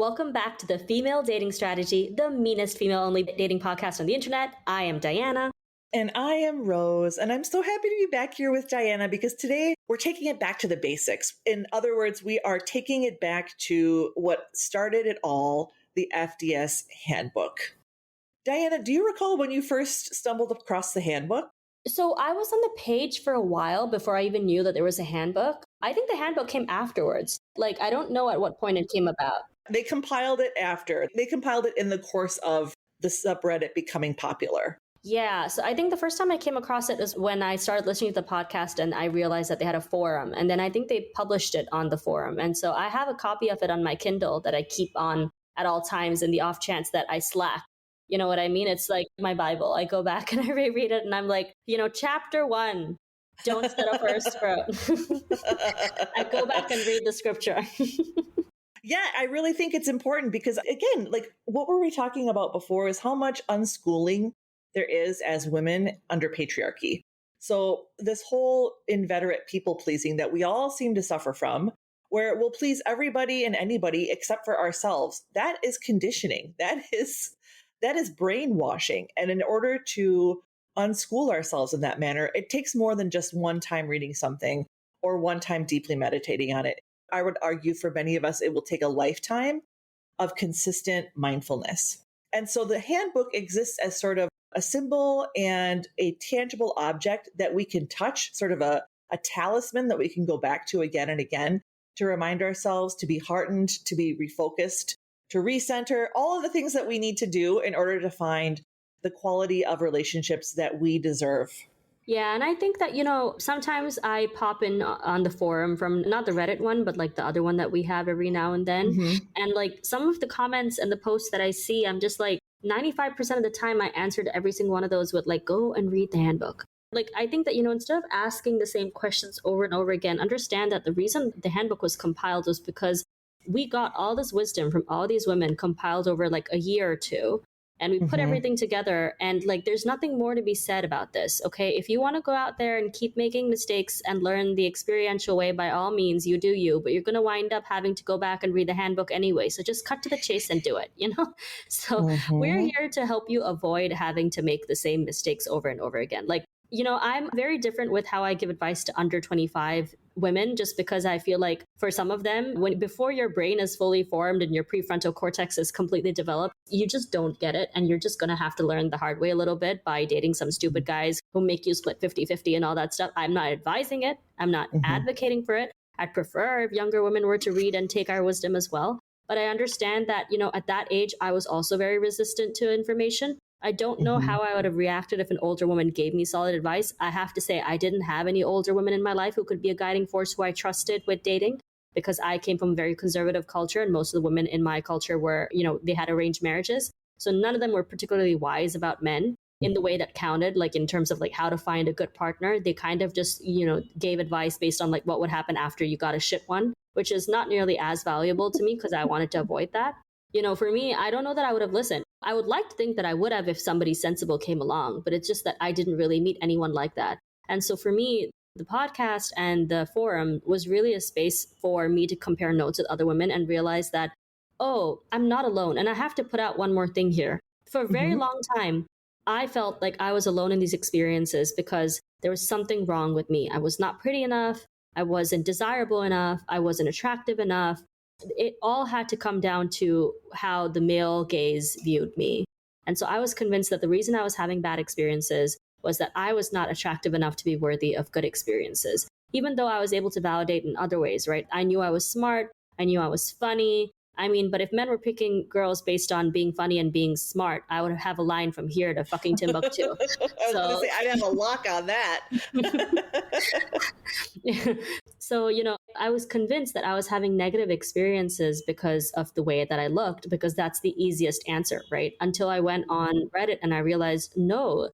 Welcome back to the Female Dating Strategy, the meanest female-only dating podcast on the internet. I am Diana. And I am Rose, and I'm so happy to be back here with Diana because today we're taking it back to the basics. In other words, we are taking it back to what started it all, the FDS Handbook. Diana, do you recall when you first stumbled across the handbook? So I was on the page for a while before I even knew that there was a handbook. I think the handbook came afterwards. I don't know at what point it came about. They compiled it after. They compiled it in the course of the subreddit becoming popular. Yeah, so I think the first time I came across it was when I started listening to the podcast and I realized that they had a forum. And then I think they published it on the forum. And so I have a copy of it on my Kindle that I keep on at all times in the off chance that I slack. You know what I mean? It's like my Bible. I go back and I reread it and I'm like, chapter 1, don't set a first fruit. I go back and read the scripture. Yeah, I really think it's important because, again, what were we talking about before is how much unschooling there is as women under patriarchy. So this whole inveterate people pleasing that we all seem to suffer from, where we'll please everybody and anybody except for ourselves, that is conditioning. That is brainwashing. And in order to unschool ourselves in that manner, it takes more than just one time reading something or one time deeply meditating on it. I would argue for many of us, it will take a lifetime of consistent mindfulness. And so the handbook exists as sort of a symbol and a tangible object that we can touch, sort of a talisman that we can go back to again and again to remind ourselves, to be heartened, to be refocused, to recenter, all of the things that we need to do in order to find the quality of relationships that we deserve. Yeah, and I think that, sometimes I pop in on the forum from not the Reddit one, but the other one that we have every now and then. Mm-hmm. And some of the comments and the posts that I see, I'm just 95% of the time I answered every single one of those with go and read the handbook. I think that, instead of asking the same questions over and over again, understand that the reason the handbook was compiled was because we got all this wisdom from all these women compiled over a year or two. And we put Mm-hmm. everything together and there's nothing more to be said about this. Okay. If you want to go out there and keep making mistakes and learn the experiential way, by all means, you do you, but you're going to wind up having to go back and read the handbook anyway. So just cut to the chase and do it, So Mm-hmm. we're here to help you avoid having to make the same mistakes over and over again. I'm very different with how I give advice to under 25 women, just because I feel like for some of them, before your brain is fully formed and your prefrontal cortex is completely developed, you just don't get it. And you're just going to have to learn the hard way a little bit by dating some stupid guys who make you split 50-50 and all that stuff. I'm not advising it. I'm not Mm-hmm. advocating for it. I'd prefer if younger women were to read and take our wisdom as well. But I understand that, at that age, I was also very resistant to information. I don't know Mm-hmm. how I would have reacted if an older woman gave me solid advice. I have to say, I didn't have any older women in my life who could be a guiding force who I trusted with dating, because I came from a very conservative culture and most of the women in my culture were, they had arranged marriages. So none of them were particularly wise about men in the way that counted, in terms of how to find a good partner. They kind of just, gave advice based on what would happen after you got a shit one, which is not nearly as valuable to me because I wanted to avoid that. For me, I don't know that I would have listened. I would like to think that I would have if somebody sensible came along, but it's just that I didn't really meet anyone like that. And so for me, the podcast and the forum was really a space for me to compare notes with other women and realize that, oh, I'm not alone. And I have to put out one more thing here. For a very Mm-hmm. long time, I felt like I was alone in these experiences because there was something wrong with me. I was not pretty enough. I wasn't desirable enough. I wasn't attractive enough. It all had to come down to how the male gaze viewed me. And so I was convinced that the reason I was having bad experiences was that I was not attractive enough to be worthy of good experiences, even though I was able to validate in other ways, right? I knew I was smart. I knew I was funny. But if men were picking girls based on being funny and being smart, I would have a line from here to fucking Timbuktu. I was going to say, I'd have a lock on that. So, I was convinced that I was having negative experiences because of the way that I looked, because that's the easiest answer, right? Until I went on Reddit and I realized, no,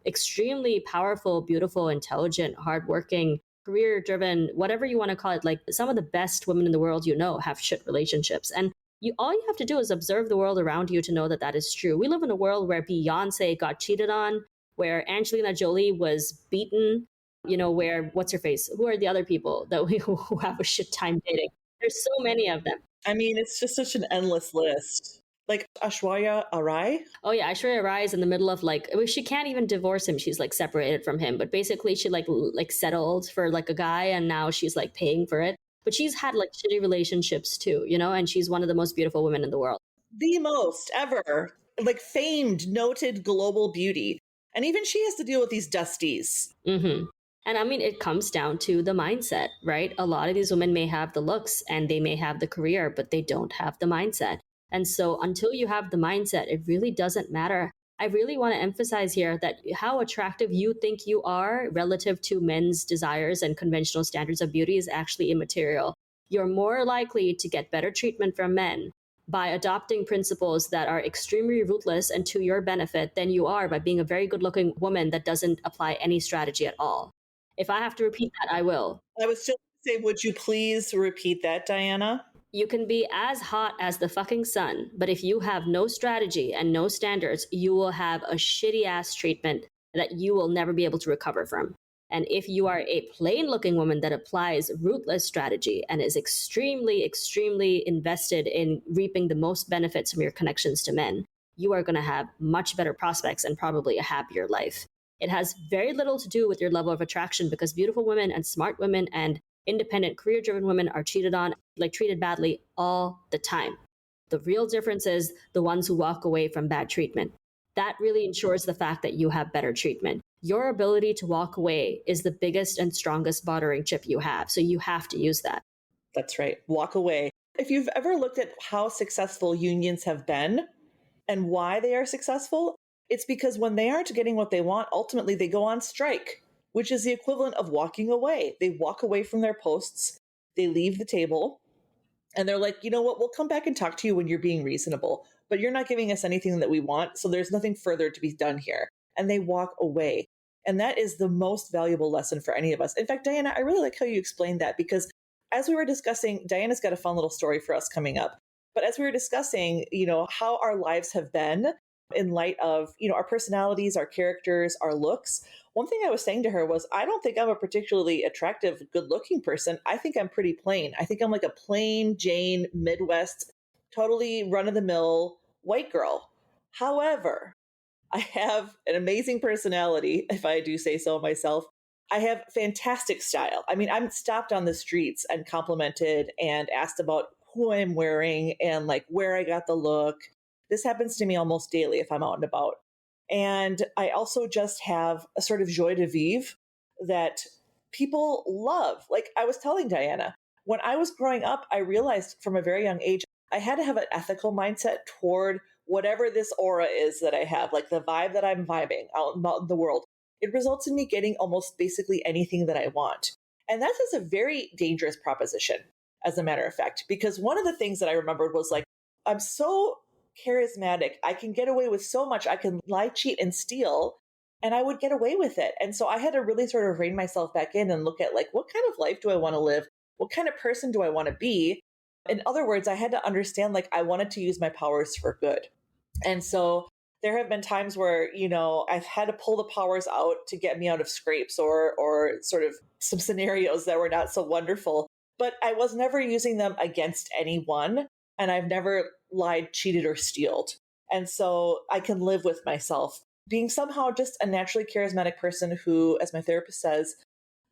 extremely powerful, beautiful, intelligent, hardworking, career-driven, whatever you want to call it, some of the best women in the world, have shit relationships. And all you have to do is observe the world around you to know that that is true. We live in a world where Beyonce got cheated on, where Angelina Jolie was beaten, where, what's her face? Who are the other people that who have a shit time dating? There's so many of them. I mean, it's just such an endless list. Like Ashwarya Arai. Oh yeah, Aishwarya Rai is in the middle of like, well, she can't even divorce him. She's like separated from him, but basically she like settled for like a guy, and now she's like paying for it. But she's had like shitty relationships too, you know, and she's one of the most beautiful women in the world. The most ever. Like famed, noted global beauty. And even she has to deal with these dusties. Mm-hmm. And I mean, it comes down to the mindset, right? A lot of these women may have the looks and they may have the career, but they don't have the mindset. And so until you have the mindset, it really doesn't matter. I really want to emphasize here that how attractive you think you are relative to men's desires and conventional standards of beauty is actually immaterial. You're more likely to get better treatment from men by adopting principles that are extremely ruthless and to your benefit than you are by being a very good looking woman that doesn't apply any strategy at all. If I have to repeat that, I will. I was still say, would you please repeat that, Diana? You can be as hot as the fucking sun, but if you have no strategy and no standards, you will have a shitty ass treatment that you will never be able to recover from. And if you are a plain looking woman that applies ruthless strategy and is extremely, extremely invested in reaping the most benefits from your connections to men, you are going to have much better prospects and probably a happier life. It has very little to do with your level of attraction because beautiful women and smart women and independent, career driven women are treated badly all the time. The real difference is the ones who walk away from bad treatment. That really ensures the fact that you have better treatment. Your ability to walk away is the biggest and strongest bartering chip you have. So you have to use that. That's right. Walk away. If you've ever looked at how successful unions have been and why they are successful, it's because when they aren't getting what they want, ultimately they go on strike, which is the equivalent of walking away. They walk away from their posts, they leave the table, and they're like, you know what, we'll come back and talk to you when you're being reasonable, but you're not giving us anything that we want, so there's nothing further to be done here. And they walk away. And that is the most valuable lesson for any of us. In fact, Diana, I really like how you explained that because as we were discussing, Diana's got a fun little story for us coming up. But as we were discussing, how our lives have been in light of, our personalities, our characters, our looks, one thing I was saying to her was, I don't think I'm a particularly attractive, good looking person. I think I'm pretty plain. I think I'm like a plain Jane, Midwest, totally run of the mill white girl. However, I have an amazing personality, if I do say so myself. I have fantastic style. I mean, I'm stopped on the streets and complimented and asked about who I'm wearing and like where I got the look. This happens to me almost daily if I'm out and about. And I also just have a sort of joie de vivre that people love. Like I was telling Diana, when I was growing up, I realized from a very young age, I had to have an ethical mindset toward whatever this aura is that I have, like the vibe that I'm vibing out in the world. It results in me getting almost basically anything that I want. And that is a very dangerous proposition, as a matter of fact, because one of the things that I remembered was like, I'm so charismatic. I can get away with so much. I can lie, cheat, and steal, and I would get away with it. And so I had to really sort of rein myself back in and look at like, what kind of life do I want to live? What kind of person do I want to be? In other words, I had to understand like I wanted to use my powers for good. And so there have been times where, I've had to pull the powers out to get me out of scrapes or sort of some scenarios that were not so wonderful, but I was never using them against anyone. And I've never lied, cheated, or stealed. And so I can live with myself being somehow just a naturally charismatic person who, as my therapist says,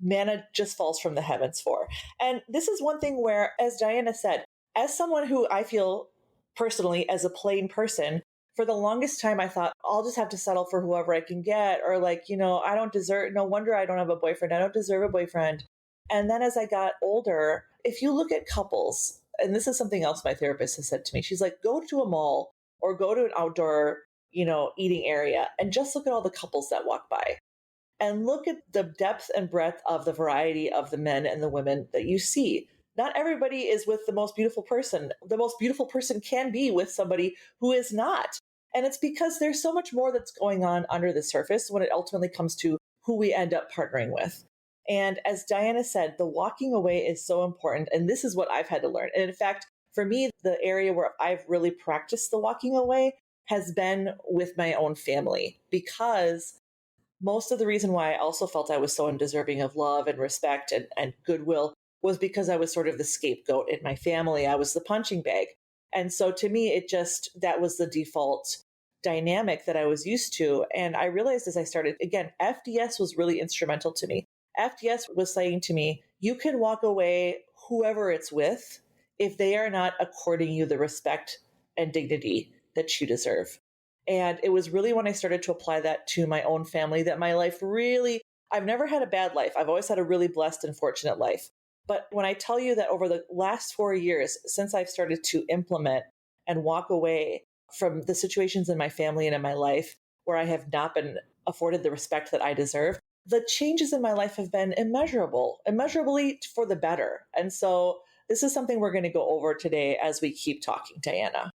manna just falls from the heavens for. And this is one thing where, as Diana said, as someone who I feel personally as a plain person, for the longest time, I thought I'll just have to settle for whoever I can get, or like, I don't deserve, no wonder I don't have a boyfriend. I don't deserve a boyfriend. And then as I got older, if you look at couples, and this is something else my therapist has said to me, she's like, go to a mall or go to an outdoor, eating area and just look at all the couples that walk by and look at the depth and breadth of the variety of the men and the women that you see. Not everybody is with the most beautiful person. The most beautiful person can be with somebody who is not. And it's because there's so much more that's going on under the surface when it ultimately comes to who we end up partnering with. And as Diana said, the walking away is so important. And this is what I've had to learn. And in fact, for me, the area where I've really practiced the walking away has been with my own family, because most of the reason why I also felt I was so undeserving of love and respect and goodwill was because I was sort of the scapegoat in my family. I was the punching bag. And so to me, that was the default dynamic that I was used to. And I realized as I started, again, FDS was really instrumental to me. FDS was saying to me, you can walk away whoever it's with if they are not according you the respect and dignity that you deserve. And it was really when I started to apply that to my own family that my life really, I've never had a bad life. I've always had a really blessed and fortunate life. But when I tell you that over the last 4 years, since I've started to implement and walk away from the situations in my family and in my life where I have not been afforded the respect that I deserve, the changes in my life have been immeasurably for the better. And so this is something we're going to go over today as we keep talking, Diana.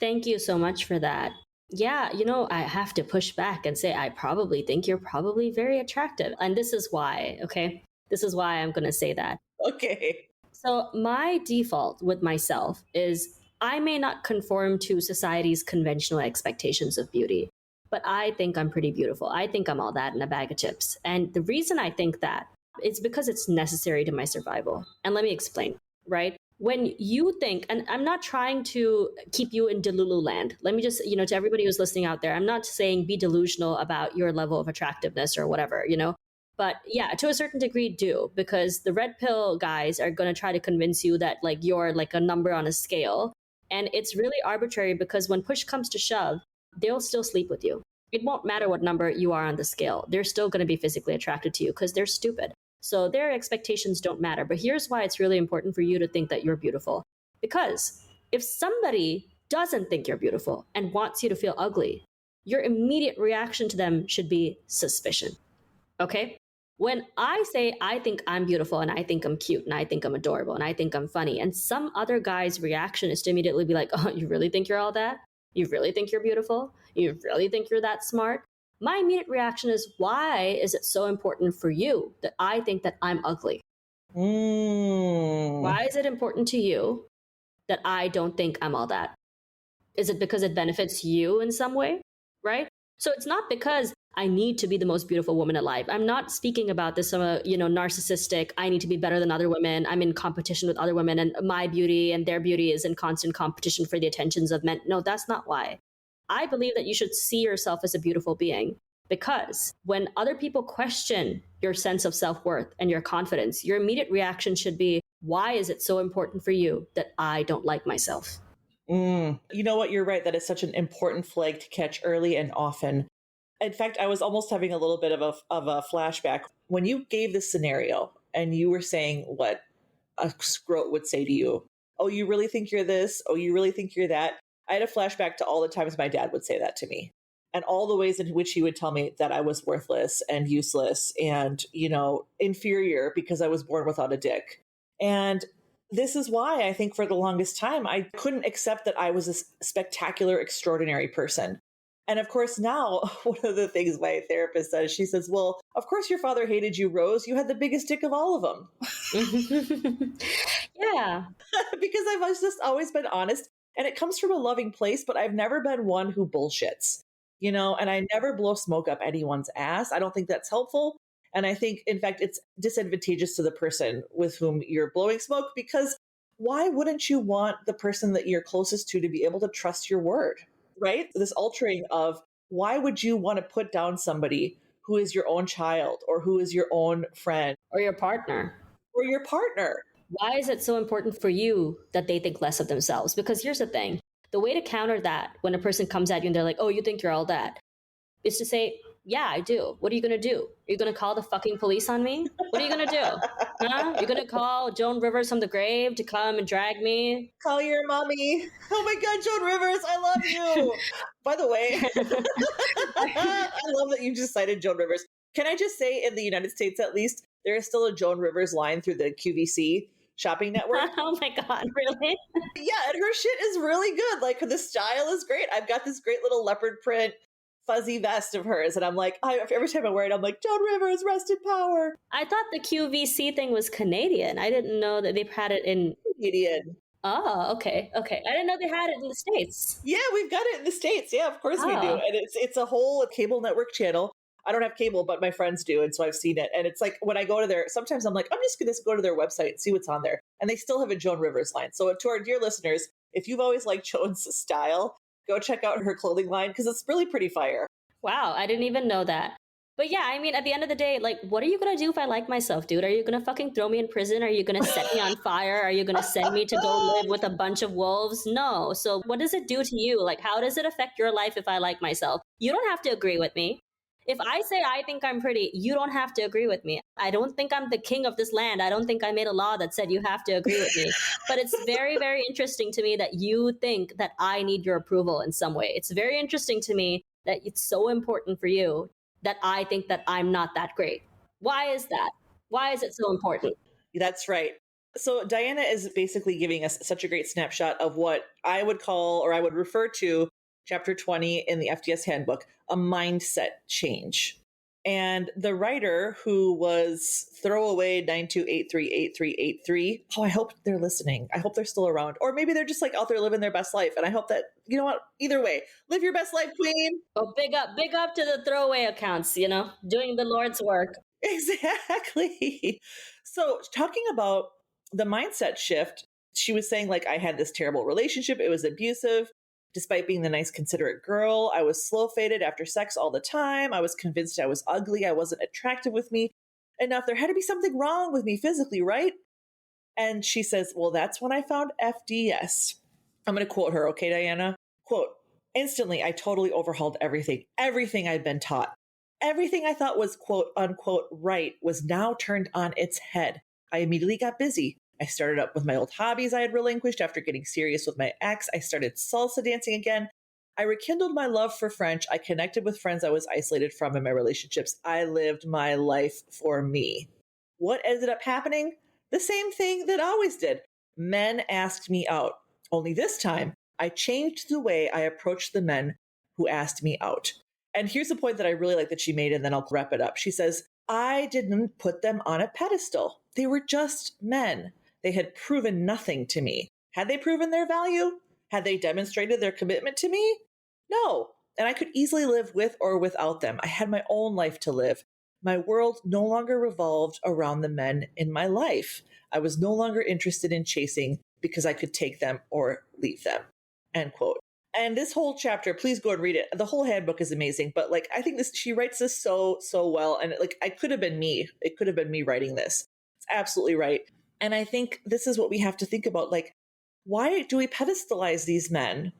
Thank you so much for that. Yeah, I have to push back and say, I probably think you're probably very attractive. And this is why, okay? This is why I'm going to say that. Okay. So, my default with myself is I may not conform to society's conventional expectations of beauty, but I think I'm pretty beautiful. I think I'm all that in a bag of chips. And the reason I think that is because it's necessary to my survival. And let me explain, right? When you think, and I'm not trying to keep you in Delulu land. Let me just, to everybody who's listening out there, I'm not saying be delusional about your level of attractiveness or whatever, But yeah, to a certain degree, do, because the red pill guys are going to try to convince you that like you're like a number on a scale. And it's really arbitrary because when push comes to shove, they'll still sleep with you. It won't matter what number you are on the scale. They're still going to be physically attracted to you because they're stupid. So their expectations don't matter. But here's why it's really important for you to think that you're beautiful. Because if somebody doesn't think you're beautiful and wants you to feel ugly, your immediate reaction to them should be suspicion. Okay? When I say I think I'm beautiful and I think I'm cute and I think I'm adorable and I think I'm funny, and some other guy's reaction is to immediately be like, oh, you really think you're all that? You really think you're beautiful? You really think you're that smart? My immediate reaction is, why is it so important for you that I think that I'm ugly? Why is it important to you that I don't think I'm all that? Is it because it benefits you in some way? Right? So it's not because I need to be the most beautiful woman alive. I'm not speaking about this, narcissistic, I need to be better than other women. I'm in competition with other women and my beauty and their beauty is in constant competition for the attentions of men. No, that's not why. I believe that you should see yourself as a beautiful being, because when other people question your sense of self-worth and your confidence, your immediate reaction should be, why is it so important for you that I don't like myself? You know what? You're right. That is such an important flag to catch early and often. In fact, I was almost having a little bit of a flashback when you gave this scenario and you were saying what a scrote would say to you. Oh, you really think you're this? Oh, you really think you're that? I had a flashback to all the times my dad would say that to me and all the ways in which he would tell me that I was worthless and useless and, inferior because I was born without a dick. And this is why I think for the longest time, I couldn't accept that I was a spectacular, extraordinary person. And of course, now, one of the things my therapist says, she says, well, of course your father hated you, Rose. You had the biggest dick of all of them. Yeah. Because I've just always been honest. And it comes from a loving place, but I've never been one who bullshits, and I never blow smoke up anyone's ass. I don't think that's helpful. And I think, in fact, it's disadvantageous to the person with whom you're blowing smoke, because why wouldn't you want the person that you're closest to be able to trust your word, right? This altering of, why would you want to put down somebody who is your own child or who is your own friend Or your partner. or your partner? Why is it so important for you that they think less of themselves? Because here's the thing. The way to counter that when a person comes at you and they're like, oh, you think you're all that, is to say, yeah, I do. What are you going to do? Are you going to call the fucking police on me? What are you going to do? Huh? You're going to call Joan Rivers from the grave to come and drag me? Call your mommy. Oh my God, Joan Rivers, I love you. By the way, I love that you just cited Joan Rivers. Can I just say, in the United States at least, there is still a Joan Rivers line through the QVC shopping network. Oh my God, really? Yeah, and her shit is really good. Like, the style is great. I've got this great little leopard print fuzzy vest of hers, and I'm like, every time I wear it, I'm like, Joan Rivers, rest in power. I thought the QVC thing was Canadian. I didn't know that they've had it in... Canadian. Oh, okay. I didn't know they had it in the States. Yeah, we've got it in the States. Yeah, of course we do. And it's a whole cable network channel. I don't have cable, but my friends do. And so I've seen it. And it's like when I go to their, sometimes I'm like, I'm just going to go to their website and see what's on there. And they still have a Joan Rivers line. So to our dear listeners, if you've always liked Joan's style, go check out her clothing line because it's really pretty fire. Wow, I didn't even know that. But yeah, I mean, at the end of the day, like, what are you gonna do if I like myself, dude? Are you gonna fucking throw me in prison? Are you gonna set me on fire? Are you gonna send me to go live with a bunch of wolves? No. So what does it do to you? Like, how does it affect your life if I like myself? You don't have to agree with me. If I say I think I'm pretty, you don't have to agree with me. I don't think I'm the king of this land. I don't think I made a law that said you have to agree with me. But it's very, very interesting to me that you think that I need your approval in some way. It's very interesting to me that it's so important for you that I think that I'm not that great. Why is that? Why is it so important? That's right. So Diana is basically giving us such a great snapshot of what I would call, or I would refer to, chapter 20 in the FDS handbook, a mindset change. And the writer, who was throwaway 92838383, oh, I hope they're listening. I hope they're still around. Or maybe they're just like out there living their best life. And I hope that, you know what, either way, live your best life, queen. Oh, big up to the throwaway accounts, doing the Lord's work. Exactly. So talking about the mindset shift, she was saying, like, I had this terrible relationship. It was abusive. Despite being the nice, considerate girl, I was slow faded after sex all the time. I was convinced I was ugly. I wasn't attractive with me enough. There had to be something wrong with me physically, right? And she says, well, that's when I found FDS. I'm going to quote her, okay, Diana? Quote, instantly, I totally overhauled everything I'd been taught. Everything I thought was quote unquote right was now turned on its head. I immediately got busy. I started up with my old hobbies I had relinquished after getting serious with my ex. I started salsa dancing again. I rekindled my love for French. I connected with friends I was isolated from in my relationships. I lived my life for me. What ended up happening? The same thing that always did. Men asked me out. Only this time, I changed the way I approached the men who asked me out. And here's the point that I really like that she made, and then I'll wrap it up. She says, I didn't put them on a pedestal. They were just men. They had proven nothing to me. Had they proven their value? Had they demonstrated their commitment to me? No. And I could easily live with or without them. I had my own life to live. My world no longer revolved around the men in my life. I was no longer interested in chasing because I could take them or leave them. End quote. And this whole chapter, please go and read it. The whole handbook is amazing, but like, I think she writes this so well. And like, I could have been me. It could have been me writing this. It's absolutely right. And I think this is what we have to think about. Like, why do we pedestalize these men?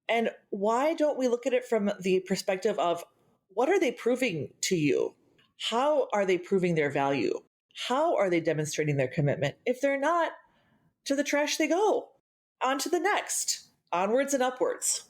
And why don't we look at it from the perspective of what are they proving to you? How are they proving their value? How are they demonstrating their commitment? If they're not, to the trash they go. On to the next. Onwards and upwards.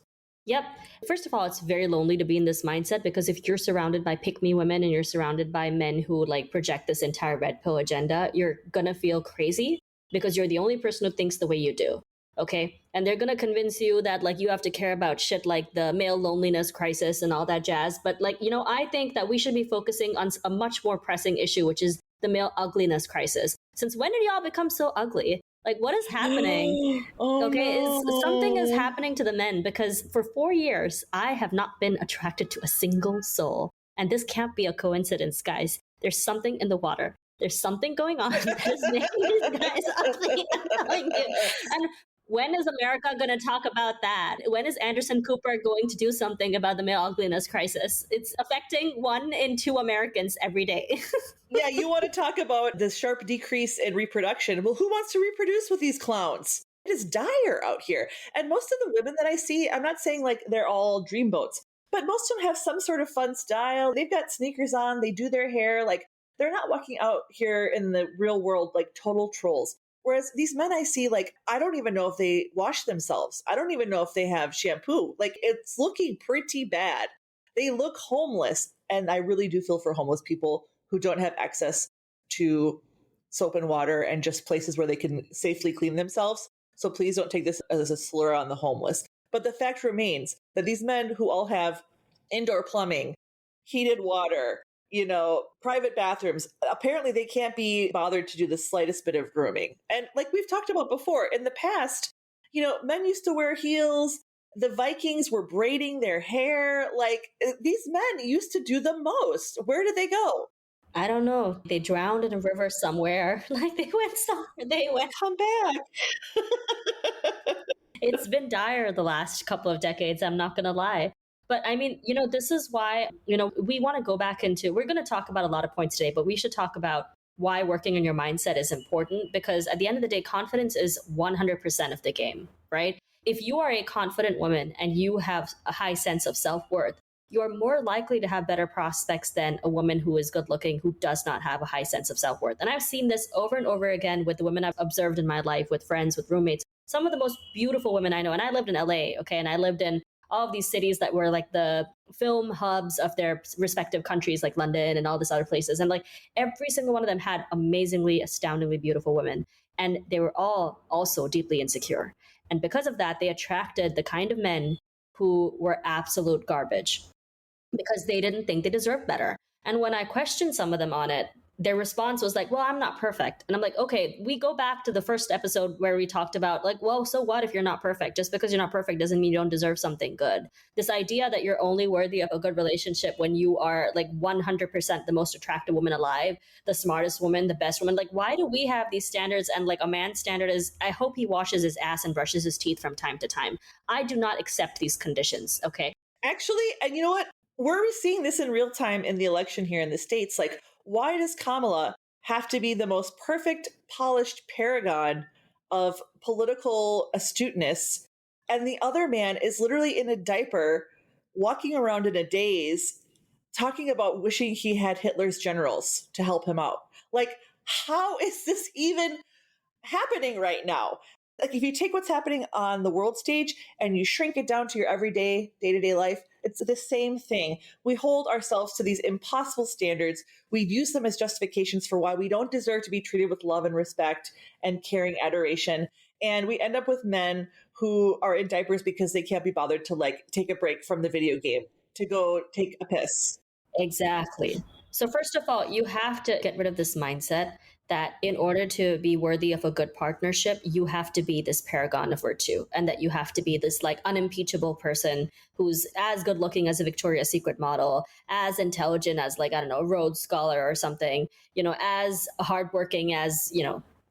Yep. First of all, it's very lonely to be in this mindset because if you're surrounded by pick me women and you're surrounded by men who like project this entire red pill agenda, you're going to feel crazy because you're the only person who thinks the way you do. Okay. And they're going to convince you that like you have to care about shit like the male loneliness crisis and all that jazz. But like, I think that we should be focusing on a much more pressing issue, which is the male ugliness crisis. Since when did y'all become so ugly? Like, what is happening? Something is happening to the men because for 4 years, I have not been attracted to a single soul. And this can't be a coincidence, guys. There's something in the water. There's something going on that is making these guys ugly. I'm telling you. And when is America going to talk about that? When is Anderson Cooper going to do something about the male ugliness crisis? It's affecting 1 in 2 Americans every day. Yeah, you want to talk about the sharp decrease in reproduction. Well, who wants to reproduce with these clowns? It is dire out here. And most of the women that I see, I'm not saying like they're all dreamboats, but most of them have some sort of fun style. They've got sneakers on, they do their hair. Like they're not walking out here in the real world like total trolls. Whereas these men I see, like, I don't even know if they wash themselves. I don't even know if they have shampoo. Like, it's looking pretty bad. They look homeless. And I really do feel for homeless people who don't have access to soap and water and just places where they can safely clean themselves. So please don't take this as a slur on the homeless. But the fact remains that these men who all have indoor plumbing, heated water, private bathrooms, apparently they can't be bothered to do the slightest bit of grooming. And like we've talked about before, in the past, men used to wear heels The Vikings were braiding their hair. Like these men used to do the most. Where did they go? I don't know. They drowned in a river somewhere. Like they went somewhere. They went. Come back. It's been dire the last couple of decades. I'm not going to lie. But I mean, this is why, we want to go back into, we're going to talk about a lot of points today, but we should talk about why working on your mindset is important because at the end of the day, confidence is 100% of the game, right? If you are a confident woman and you have a high sense of self worth, you are more likely to have better prospects than a woman who is good looking, who does not have a high sense of self worth. And I've seen this over and over again with the women I've observed in my life, with friends, with roommates. Some of the most beautiful women I know, and I lived in LA, okay, and I lived in all of these cities that were like the film hubs of their respective countries, like London and all these other places. And like every single one of them had amazingly, astoundingly beautiful women. And they were all also deeply insecure. And because of that, they attracted the kind of men who were absolute garbage because they didn't think they deserved better. And when I questioned some of them on it, their response was like, well, I'm not perfect. And I'm like, okay, we go back to the first episode where we talked about like, well, so what if you're not perfect? Just because you're not perfect doesn't mean you don't deserve something good. This idea that you're only worthy of a good relationship when you are like 100% the most attractive woman alive, the smartest woman, the best woman. Like, why do we have these standards? And like a man's standard is, I hope he washes his ass and brushes his teeth from time to time. I do not accept these conditions. Okay. Actually, and you know what? We're seeing this in real time in the election here in the States. Like, why does Kamala have to be the most perfect, polished paragon of political astuteness? And the other man is literally in a diaper, walking around in a daze, talking about wishing he had Hitler's generals to help him out. Like, how is this even happening right now? Like, if you take what's happening on the world stage and you shrink it down to your everyday, day to day life, it's the same thing. We hold ourselves to these impossible standards. We use them as justifications for why we don't deserve to be treated with love and respect and caring adoration. And we end up with men who are in diapers because they can't be bothered to like take a break from the video game to go take a piss. Exactly. So, first of all, you have to get rid of this mindset that in order to be worthy of a good partnership, you have to be this paragon of virtue and that you have to be this like unimpeachable person who's as good looking as a Victoria's Secret model, as intelligent as like, I don't know, a Rhodes Scholar or something, as hardworking as,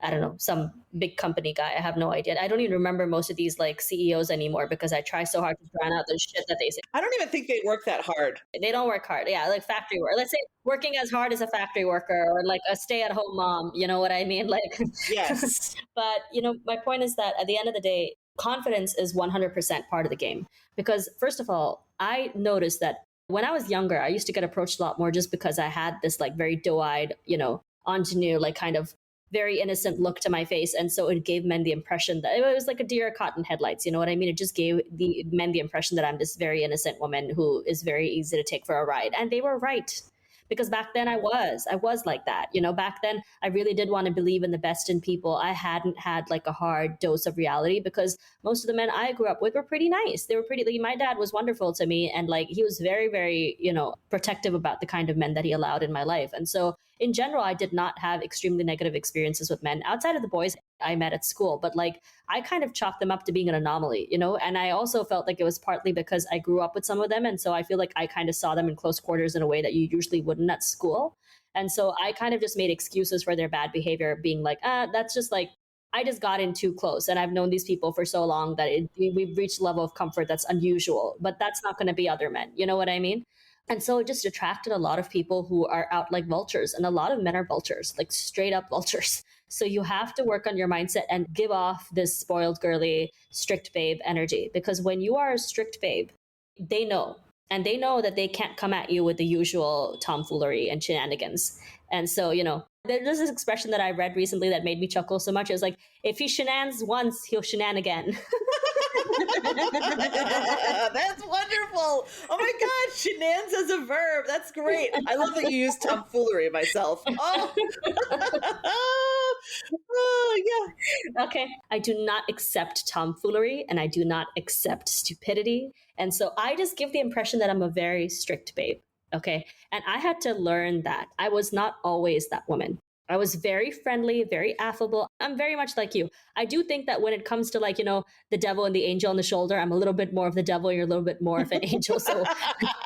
I don't know, some big company guy. I have no idea. I don't even remember most of these like CEOs anymore because I try so hard to drown out the shit that they say. I don't even think they work that hard. They don't work hard. Yeah, like factory work. Let's say working as hard as a factory worker or like a stay-at-home mom. You know what I mean? Like, yes. But my point is that at the end of the day, confidence is 100% part of the game. Because first of all, I noticed that when I was younger, I used to get approached a lot more just because I had this like very doe-eyed, ingenue, like kind of very innocent look to my face. And so it gave men the impression that it was like a deer caught in headlights. You know what I mean? It just gave the men the impression that I'm this very innocent woman who is very easy to take for a ride. And they were right. Because back then I was like that. Back then I really did want to believe in the best in people. I hadn't had like a hard dose of reality because most of the men I grew up with were pretty nice. They were pretty, like, my dad was wonderful to me. And like, he was very, very, protective about the kind of men that he allowed in my life. And so in general, I did not have extremely negative experiences with men outside of the boys I met at school. But like, I kind of chalked them up to being an anomaly, and I also felt like it was partly because I grew up with some of them. And so I feel like I kind of saw them in close quarters in a way that you usually wouldn't at school. And so I kind of just made excuses for their bad behavior, being like, that's just like, I just got in too close. And I've known these people for so long that we've reached a level of comfort that's unusual, but that's not going to be other men. You know what I mean? And so it just attracted a lot of people who are out like vultures. And a lot of men are vultures, like straight up vultures. So you have to work on your mindset and give off this spoiled girly, strict babe energy. Because when you are a strict babe, they know. And they know that they can't come at you with the usual tomfoolery and shenanigans. And so, there's this expression that I read recently that made me chuckle so much. It was like, if he shenans once, he'll shenan again. That's wonderful. Oh my God, shenanigans as a verb. That's great. I love that you use tomfoolery myself. Oh. Oh, yeah. Okay. I do not accept tomfoolery and I do not accept stupidity. And so I just give the impression that I'm a very strict babe. Okay. And I had to learn that I was not always that woman. I was very friendly, very affable. I'm very much like you. I do think that when it comes to like, the devil and the angel on the shoulder, I'm a little bit more of the devil, you're a little bit more of an angel. So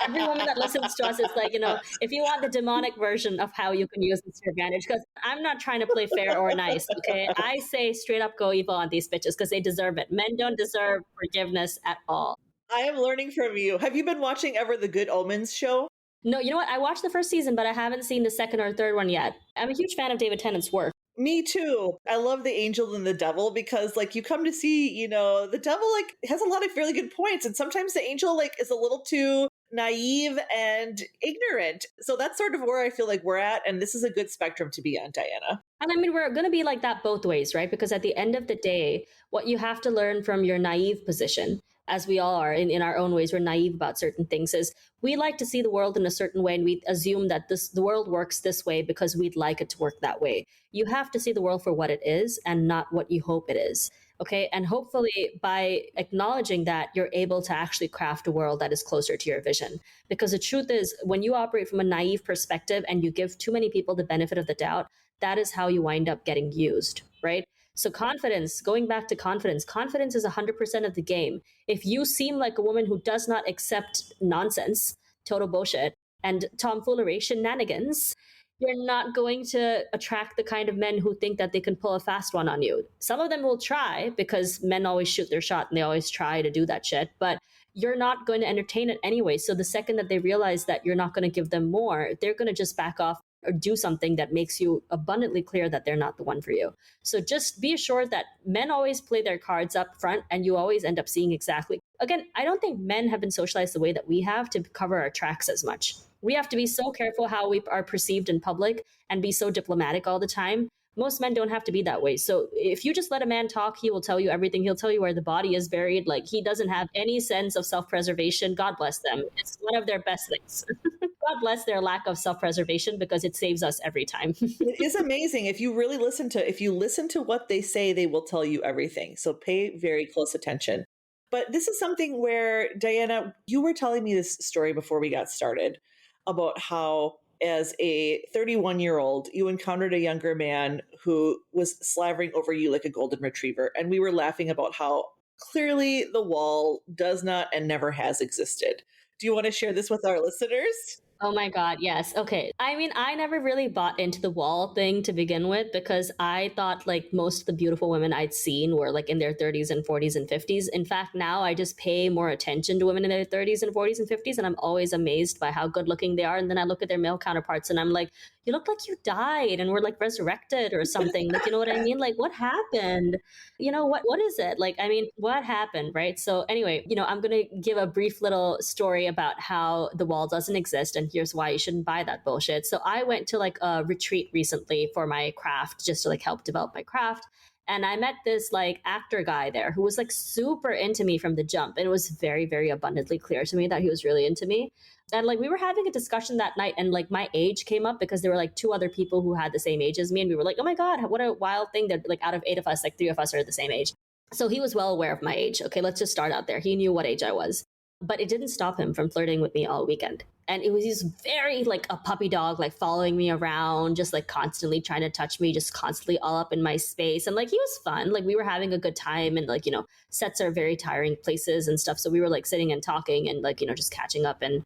every woman that listens to us is like, if you want the demonic version of how you can use this to your advantage, because I'm not trying to play fair or nice, okay? I say straight up go evil on these bitches because they deserve it. Men don't deserve forgiveness at all. I am learning from you. Have you been watching ever the Good Omens show? No, you know what? I watched the first season, but I haven't seen the second or third one yet. I'm a huge fan of David Tennant's work. Me too. I love the angel and the devil because like you come to see, the devil like has a lot of really good points and sometimes the angel like is a little too naive and ignorant. So that's sort of where I feel like we're at and this is a good spectrum to be on, Diana. And I mean, we're going to be like that both ways, right? Because at the end of the day, what you have to learn from your naive position, as we all are in our own ways, we're naive about certain things, is we like to see the world in a certain way and we assume that the world works this way because we'd like it to work that way. You have to see the world for what it is and not what you hope it is. Okay. And hopefully by acknowledging that, you're able to actually craft a world that is closer to your vision. Because the truth is, when you operate from a naive perspective and you give too many people the benefit of the doubt, that is how you wind up getting used, right? So confidence, going back to confidence is 100% of the game. If you seem like a woman who does not accept nonsense, total bullshit, and tomfoolery, shenanigans, you're not going to attract the kind of men who think that they can pull a fast one on you. Some of them will try because men always shoot their shot and they always try to do that shit, but you're not going to entertain it anyway. So the second that they realize that you're not going to give them more, they're going to just back off or do something that makes you abundantly clear that they're not the one for you. So just be assured that men always play their cards up front and you always end up seeing exactly. Again, I don't think men have been socialized the way that we have to cover our tracks as much. We have to be so careful how we are perceived in public and be so diplomatic all the time. Most men don't have to be that way. So if you just let a man talk, he will tell you everything. He'll tell you where the body is buried. Like he doesn't have any sense of self-preservation. God bless them. It's one of their best things. God bless their lack of self-preservation because it saves us every time. It is amazing. If you listen to what they say, they will tell you everything. So pay very close attention. But this is something where, Diana, you were telling me this story before we got started about how, as a 31-year-old, you encountered a younger man who was slavering over you like a golden retriever. And we were laughing about how clearly the wall does not and never has existed. Do you want to share this with our listeners? Oh my God, yes. Okay. I mean, I never really bought into the wall thing to begin with because I thought like most of the beautiful women I'd seen were like in their 30s and 40s and 50s. In fact, now I just pay more attention to women in their 30s and 40s and 50s, and I'm always amazed by how good looking they are. And then I look at their male counterparts and I'm like, you look like you died and were like resurrected or something. Like, you know what I mean? Like, what happened? What is it? Like, I mean, what happened, right? So anyway, I'm going to give a brief little story about how the wall doesn't exist and here's why you shouldn't buy that bullshit. So I went to like a retreat recently for my craft, just to like help develop my craft. And I met this like actor guy there who was like super into me from the jump. And it was very, very abundantly clear to me that he was really into me. And like we were having a discussion that night and like my age came up because there were like two other people who had the same age as me. And we were like, oh my God, what a wild thing that like out of 8 of us, like 3 of us are the same age. So he was well aware of my age. Okay, let's just start out there. He knew what age I was. But it didn't stop him from flirting with me all weekend. And it was he's very like a puppy dog, like following me around, just like constantly trying to touch me, just constantly all up in my space. And like he was fun. Like we were having a good time and like, sets are very tiring places and stuff. So we were like sitting and talking and like, just catching up and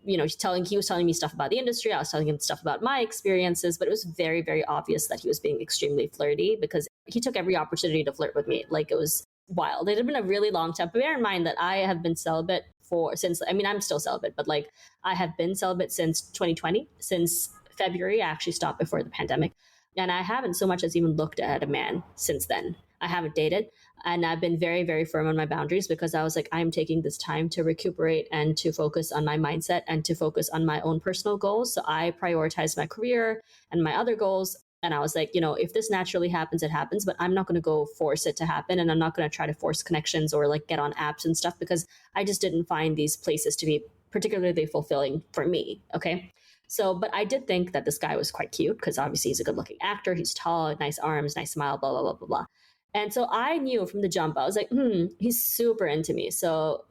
he was telling me stuff about the industry. I was telling him stuff about my experiences, but it was very, very obvious that he was being extremely flirty because he took every opportunity to flirt with me. Like it was wild. It had been a really long time. But bear in mind that I have been celibate I'm still celibate, but like I have been celibate since 2020, since February. I actually stopped before the pandemic. And I haven't so much as even looked at a man since then. I haven't dated. And I've been very, very firm on my boundaries because I was like, I'm taking this time to recuperate and to focus on my mindset and to focus on my own personal goals. So I prioritize my career and my other goals. And I was like, if this naturally happens, it happens, but I'm not going to go force it to happen. And I'm not going to try to force connections or like get on apps and stuff because I just didn't find these places to be particularly fulfilling for me. Okay. So, but I did think that this guy was quite cute because obviously he's a good looking actor. He's tall, nice arms, nice smile, blah, blah, blah, blah, blah. And so I knew from the jump, I was like, he's super into me. So,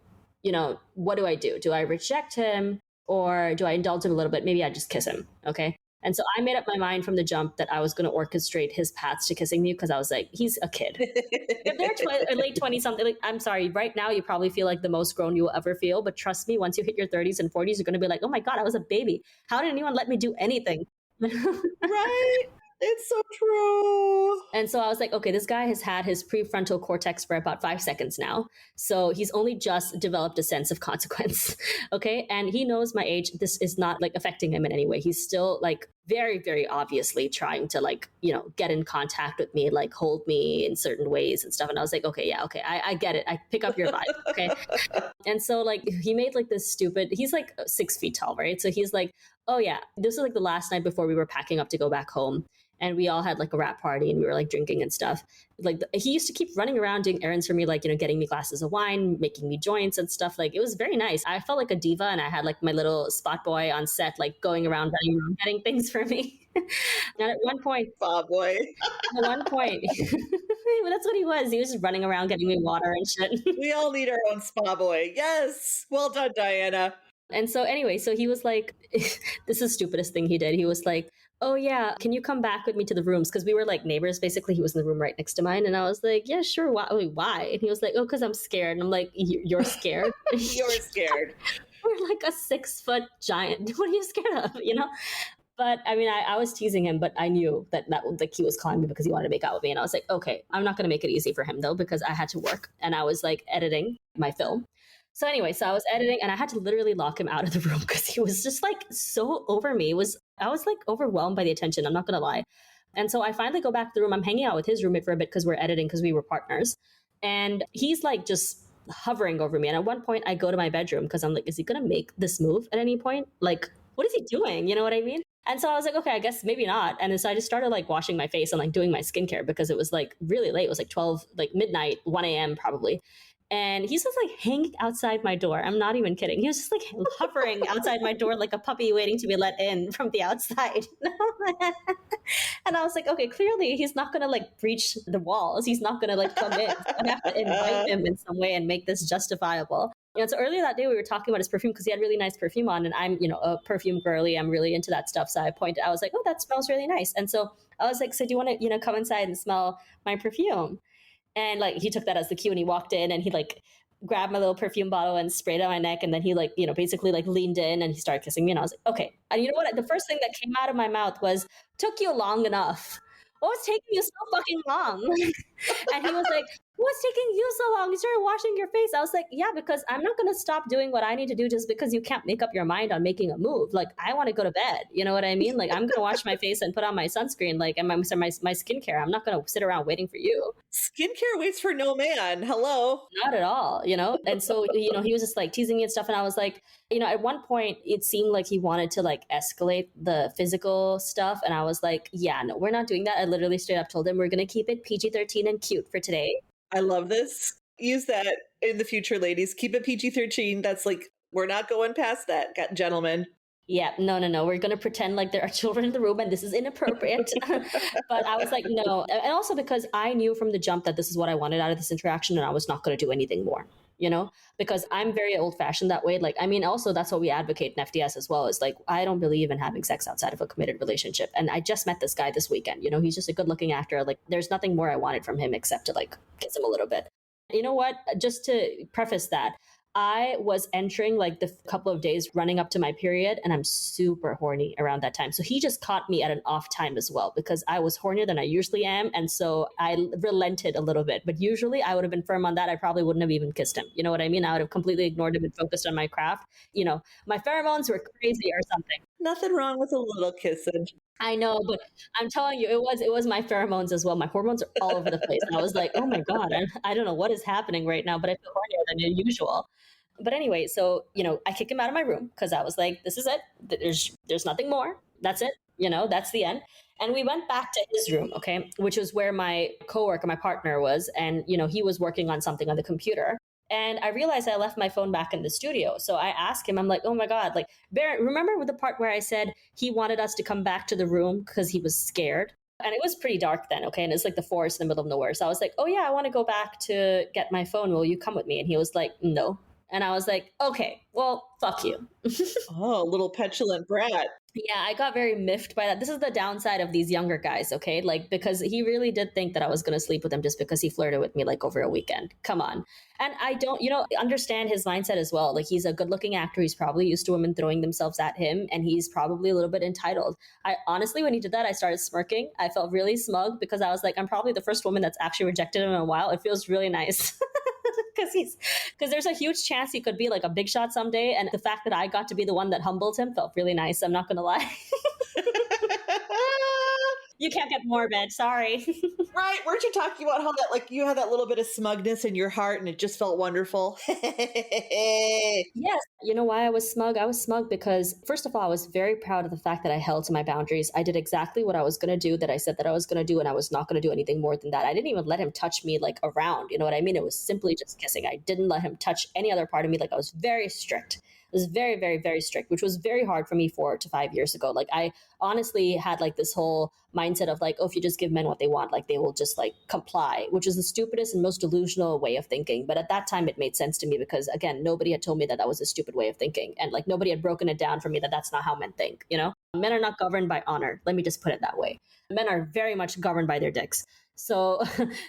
what do I do? Do I reject him or do I indulge him a little bit? Maybe I just kiss him. Okay. And so I made up my mind from the jump that I was going to orchestrate his paths to kissing me because I was like, he's a kid. If they're late 20 something, like, I'm sorry, right now you probably feel like the most grown you will ever feel. But trust me, once you hit your 30s and 40s, you're going to be like, oh my God, I was a baby. How did anyone let me do anything? Right? It's so true. And so I was like, okay, this guy has had his prefrontal cortex for about 5 seconds now. So he's only just developed a sense of consequence. Okay. And he knows my age. This is not like affecting him in any way. He's still like very, very obviously trying to like, get in contact with me, like hold me in certain ways and stuff. And I was like, okay, yeah, okay. I get it. I pick up your vibe. Okay. And so like he made like this stupid, he's like 6 feet tall, right? So he's like, oh yeah, this was like the last night before we were packing up to go back home. And we all had like a wrap party and we were like drinking and stuff. Like he used to keep running around doing errands for me, like, getting me glasses of wine, making me joints and stuff. Like it was very nice. I felt like a diva and I had like my little spot boy on set, like going around, running around, getting things for me. And at one point, Bob boy. that's what he was. He was just running around getting me water and shit. We all need our own spa boy. Yes. Well done, Diana. And so anyway, so he was like, this is the stupidest thing he did. He was like, oh yeah, can you come back with me to the rooms? Because we were like neighbors, basically. He was in the room right next to mine. And I was like, yeah, sure. Why? And he was like, oh, because I'm scared. And I'm like, you're scared? You're scared. We're like a 6-foot giant. What are you scared of? But I mean, I was teasing him, but I knew that like he was calling me because he wanted to make out with me. And I was like, okay, I'm not going to make it easy for him though, because I had to work and I was like editing my film. So anyway, so I was editing and I had to literally lock him out of the room because he was just like so over me. I was like overwhelmed by the attention. I'm not going to lie. And so I finally go back to the room. I'm hanging out with his roommate for a bit because we're editing because we were partners. And he's like just hovering over me. And at one point I go to my bedroom because I'm like, is he going to make this move at any point? Like, what is he doing? You know what I mean? And so I was like, okay, I guess maybe not. And so I just started like washing my face and like doing my skincare because it was like really late. It was like 12, like midnight, 1 a.m. probably. And he's just like hanging outside my door. I'm not even kidding. He was just like hovering outside my door like a puppy waiting to be let in from the outside. And I was like, okay, clearly he's not going to like breach the walls. He's not going to like come in. I have to invite him in some way and make this justifiable. So earlier that day we were talking about his perfume because he had really nice perfume on, and I'm, a perfume girly. I'm really into that stuff. So I was like, oh, that smells really nice. And so I was like, so do you want to, come inside and smell my perfume? And like he took that as the cue and he walked in and he like grabbed my little perfume bottle and sprayed it on my neck. And then he like, basically like leaned in and he started kissing me. And I was like, okay. And you know what? The first thing that came out of my mouth was, took you long enough. What's taking you so fucking long? And he was like, what's taking you so long? You started washing your face. I was like, yeah, because I'm not going to stop doing what I need to do just because you can't make up your mind on making a move. Like, I want to go to bed. You know what I mean? Like, I'm going to wash my face and put on my sunscreen, like, and my skincare. I'm not going to sit around waiting for you. Skincare waits for no man. Hello. Not at all, And so, he was just like teasing me and stuff. And I was like, at one point it seemed like he wanted to like escalate the physical stuff. And I was like, yeah, no, we're not doing that. I literally straight up told him we're going to keep it PG-13 and cute for today. I love this. Use that in the future, ladies. Keep it PG-13. That's like, we're not going past that, gentlemen. Yeah, no. We're going to pretend like there are children in the room and this is inappropriate. But I was like, no. And also because I knew from the jump that this is what I wanted out of this interaction and I was not going to do anything more, because I'm very old fashioned that way. Like, I mean, also that's what we advocate in FDS as well, is like, I don't believe in having sex outside of a committed relationship. And I just met this guy this weekend, he's just a good looking actor. Like, there's nothing more I wanted from him except to like kiss him a little bit. You know what? Just to preface that, I was entering like the couple of days running up to my period and I'm super horny around that time. So he just caught me at an off time as well because I was hornier than I usually am. And so I relented a little bit, but usually I would have been firm on that. I probably wouldn't have even kissed him. You know what I mean? I would have completely ignored him and focused on my craft. My pheromones were crazy or something. Nothing wrong with a little kissing. I know, but I'm telling you, it was my pheromones as well. My hormones are all over the place. And I was like, oh my God, I don't know what is happening right now, but I feel hornier than usual. But anyway, so, I kicked him out of my room because I was like, this is it. There's nothing more. That's it. That's the end. And we went back to his room, okay, which was where my coworker, my partner was. And, he was working on something on the computer. And I realized I left my phone back in the studio. So I asked him, I'm like, oh my God, like, Barrett, remember the part where I said he wanted us to come back to the room because he was scared? And it was pretty dark then, okay? And it's like the forest in the middle of nowhere. So I was like, oh yeah, I want to go back to get my phone. Will you come with me? And he was like, no. And I was like, okay, well, fuck you. Oh, little petulant brat. Yeah, I got very miffed by that. This is the downside of these younger guys, okay? Like, because he really did think that I was going to sleep with him just because he flirted with me like over a weekend. Come on. And I don't, understand his mindset as well. Like, he's a good looking actor. He's probably used to women throwing themselves at him, and he's probably a little bit entitled. I honestly, when he did that, I started smirking. I felt really smug because I was like, I'm probably the first woman that's actually rejected him in a while. It feels really nice. Because there's a huge chance he could be like a big shot someday, and the fact that I got to be the one that humbled him felt really nice. I'm not gonna lie. You can't get morbid. Sorry. Right? Weren't you talking about how that, like, you had that little bit of smugness in your heart and it just felt wonderful? Yes. You know why I was smug? I was smug because, first of all, I was very proud of the fact that I held to my boundaries. I did exactly what I was going to do, that I said that I was going to do, and I was not going to do anything more than that. I didn't even let him touch me like around. You know what I mean? It was simply just kissing. I didn't let him touch any other part of me. Like, I was very strict. I was very, very, very strict, which was very hard for me 4 to 5 years ago. Like, I honestly had like this whole mindset of like, oh, if you just give men what they want, like they will just like comply, which is the stupidest and most delusional way of thinking. But at that time, it made sense to me because, again, nobody had told me that that was a stupid way of thinking. And like, nobody had broken it down for me that that's not how men think, you know? Men are not governed by honor. Let me just put it that way. Men are very much governed by their dicks. So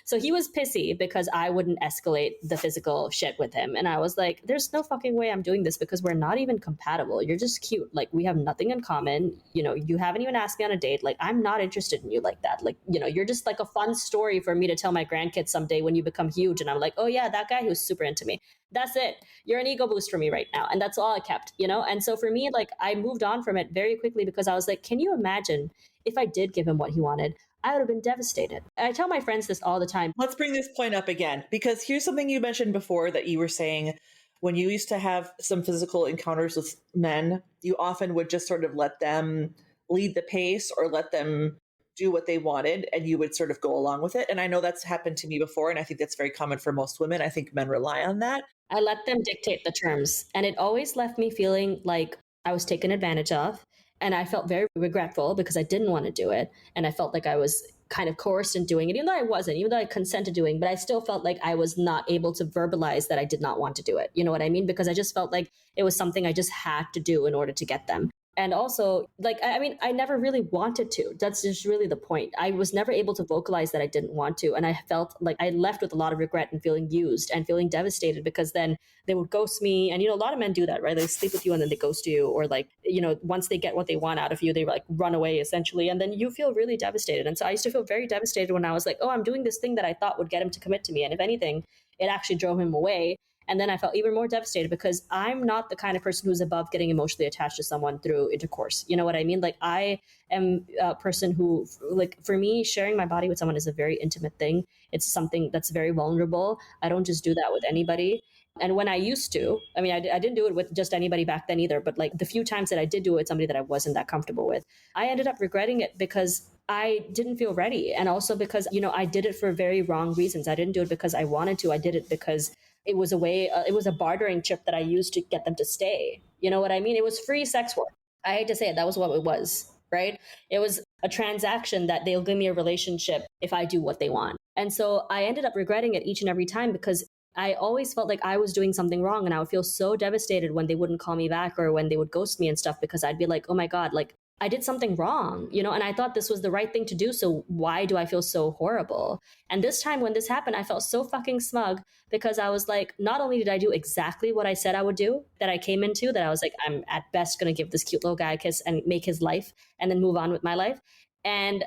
so he was pissy because I wouldn't escalate the physical shit with him. And I was like, there's no fucking way I'm doing this because we're not even compatible. You're just cute. Like, we have nothing in common. You know, you haven't even asked me on a date. Like, I'm not interested in you like that. Like, you know, you're just like a fun story for me to tell my grandkids someday when you become huge. And I'm like, oh yeah, that guy who was super into me. That's it. You're an ego boost for me right now. And that's all I kept, you know? And so for me, like, I moved on from it very quickly because I was like, can you imagine if I did give him what he wanted? I would have been devastated. I tell my friends this all the time. Let's bring this point up again, because here's something you mentioned before that you were saying when you used to have some physical encounters with men, you often would just sort of let them lead the pace or let them do what they wanted and you would sort of go along with it. And I know that's happened to me before. And I think that's very common for most women. I think men rely on that. I let them dictate the terms. And it always left me feeling like I was taken advantage of. And I felt very regretful because I didn't want to do it. And I felt like I was kind of coerced in doing it, even though I wasn't, even though I consented to doing, but I still felt like I was not able to verbalize that I did not want to do it. You know what I mean? Because I just felt like it was something I just had to do in order to get them. And also, like, I mean, I never really wanted to. That's just really the point. I was never able to vocalize that I didn't want to. And I felt like I left with a lot of regret and feeling used and feeling devastated because then they would ghost me. And, you know, a lot of men do that, right? They sleep with you and then they ghost you. Or like, you know, once they get what they want out of you, they like run away essentially. And then you feel really devastated. And so I used to feel very devastated when I was like, oh, I'm doing this thing that I thought would get him to commit to me. And if anything, it actually drove him away. And then I felt even more devastated because I'm not the kind of person who's above getting emotionally attached to someone through intercourse. You know what I mean? Like, I am a person who, like, for me, sharing my body with someone is a very intimate thing. It's something that's very vulnerable. I don't just do that with anybody. And when I used to, I mean, I didn't do it with just anybody back then either, but like the few times that I did do it with somebody that I wasn't that comfortable with, I ended up regretting it because I didn't feel ready. And also because, you know, I did it for very wrong reasons. I didn't do it because I wanted to. I did it because it was a way, it was a bartering chip that I used to get them to stay. You know what I mean? It was free sex work. I hate to say it, that was what it was, right? It was a transaction that they'll give me a relationship if I do what they want. And so I ended up regretting it each and every time because I always felt like I was doing something wrong and I would feel so devastated when they wouldn't call me back or when they would ghost me and stuff because I'd be like, oh my God, like I did something wrong, you know, and I thought this was the right thing to do. So why do I feel so horrible? And this time when this happened, I felt so fucking smug because I was like, not only did I do exactly what I said I would do, that I came into, that I was like, I'm at best going to give this cute little guy a kiss and make his life and then move on with my life. And,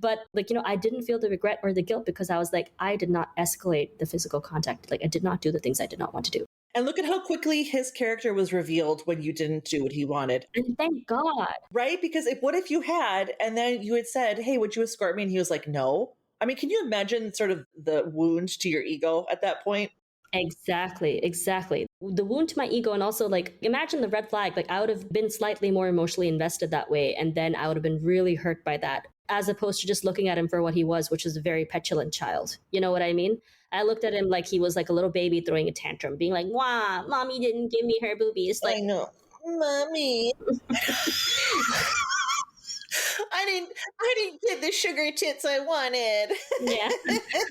but like, you know, I didn't feel the regret or the guilt because I was like, I did not escalate the physical contact. Like I did not do the things I did not want to do. And look at how quickly his character was revealed when you didn't do what he wanted. And thank God. Right? Because what if you had, and then you had said, hey, would you escort me? And he was like, no. I mean, can you imagine sort of the wound to your ego at that point? Exactly. The wound to my ego. And also like, imagine the red flag. Like I would have been slightly more emotionally invested that way. And then I would have been really hurt by that, as opposed to just looking at him for what he was, which was a very petulant child. You know what I mean? I looked at him like he was like a little baby throwing a tantrum, being like, "Wah, mommy didn't give me her boobies." Like, I know. Mommy. I didn't get the sugar tits I wanted. Yeah,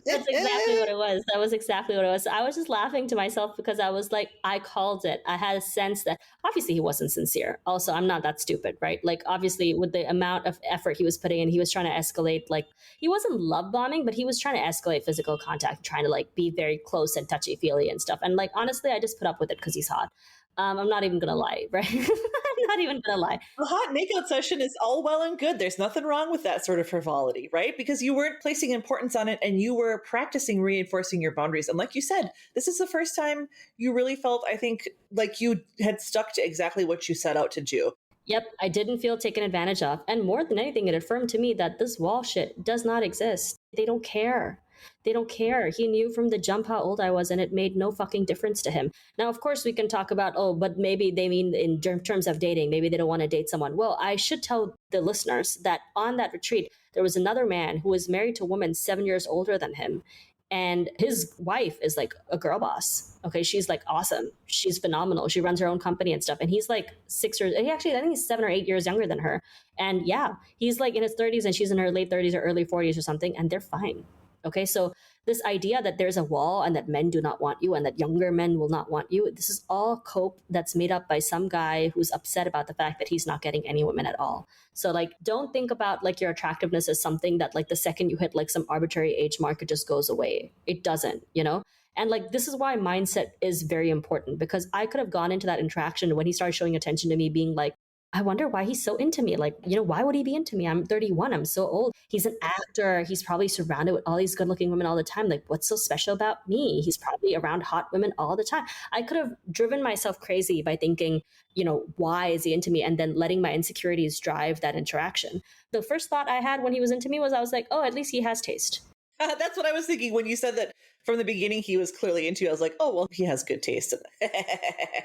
that's exactly what it was. That was exactly what it was. I was just laughing to myself because I was like, I called it. I had a sense that obviously he wasn't sincere. Also, I'm not that stupid, right? Like, obviously, with the amount of effort he was putting in, he was trying to escalate. Like, he wasn't love bombing, but he was trying to escalate physical contact, trying to like be very close and touchy feely and stuff. And like, honestly, I just put up with it because he's hot. I'm not even gonna lie, right? I'm not even gonna lie. A hot makeout session is all well and good. There's nothing wrong with that sort of frivolity, right? Because you weren't placing importance on it and you were practicing reinforcing your boundaries. And like you said, this is the first time you really felt, I think, like you had stuck to exactly what you set out to do. Yep, I didn't feel taken advantage of. And more than anything, it affirmed to me that this wall shit does not exist. They don't care. They don't care. He knew from the jump how old I was, and it made no fucking difference to him. Now, of course, we can talk about, oh, but maybe they mean in terms of dating, maybe they don't want to date someone. Well, I should tell the listeners that on that retreat, there was another man who was married to a woman 7 years older than him, and his wife is like a girl boss. Okay, she's like awesome, she's phenomenal, she runs her own company and stuff, and he's like 6 years, he actually, I think he's 7 or 8 years younger than her. And yeah, he's like in his 30s and she's in her late 30s or early 40s or something, and they're fine. Okay, so this idea that there's a wall and that men do not want you and that younger men will not want you, this is all cope that's made up by some guy who's upset about the fact that he's not getting any women at all. So like, don't think about like your attractiveness as something that like the second you hit like some arbitrary age mark, it just goes away. It doesn't, you know? And like, this is why mindset is very important, because I could have gone into that interaction when he started showing attention to me being like, I wonder why he's so into me. Like, you know, why would he be into me? I'm 31. I'm so old. He's an actor. He's probably surrounded with all these good looking women all the time. Like, what's so special about me? He's probably around hot women all the time. I could have driven myself crazy by thinking, you know, why is he into me? And then letting my insecurities drive that interaction. The first thought I had when he was into me was, I was like, oh, at least he has taste. That's what I was thinking when you said that from the beginning he was clearly into you. I was like, oh, well, he has good taste. Yeah,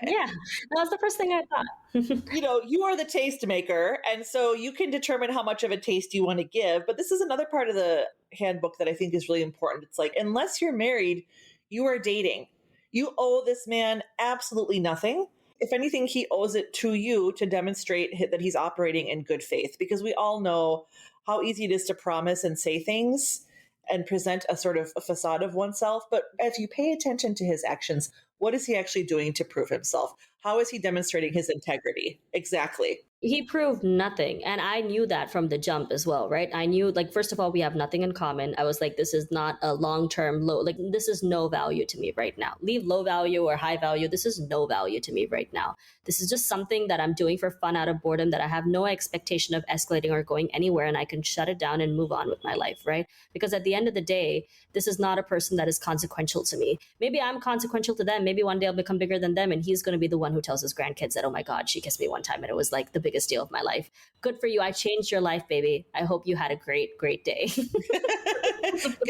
that was the first thing I thought. You know, you are the taste maker. And so you can determine how much of a taste you want to give. But this is another part of the handbook that I think is really important. It's like, unless you're married, you are dating. You owe this man absolutely nothing. If anything, he owes it to you to demonstrate that he's operating in good faith, because we all know how easy it is to promise and say things and present a sort of a facade of oneself. But if you pay attention to his actions, what is he actually doing to prove himself? How is he demonstrating his integrity? Exactly. He proved nothing, and I knew that from the jump as well, right? I knew, like, first of all, we have nothing in common. I was like, this is not a long-term low, like, this is no value to me right now. Leave low value or high value, this is no value to me right now. This is just something that I'm doing for fun out of boredom, that I have no expectation of escalating or going anywhere, and I can shut it down and move on with my life, right? Because at the end of the day, this is not a person that is consequential to me. Maybe I'm consequential to them. Maybe one day I'll become bigger than them, and he's going to be the one who tells his grandkids that, oh my God, she kissed me one time and it was like the biggest deal of my life. Good for you. I changed your life, baby. I hope you had a great, great day.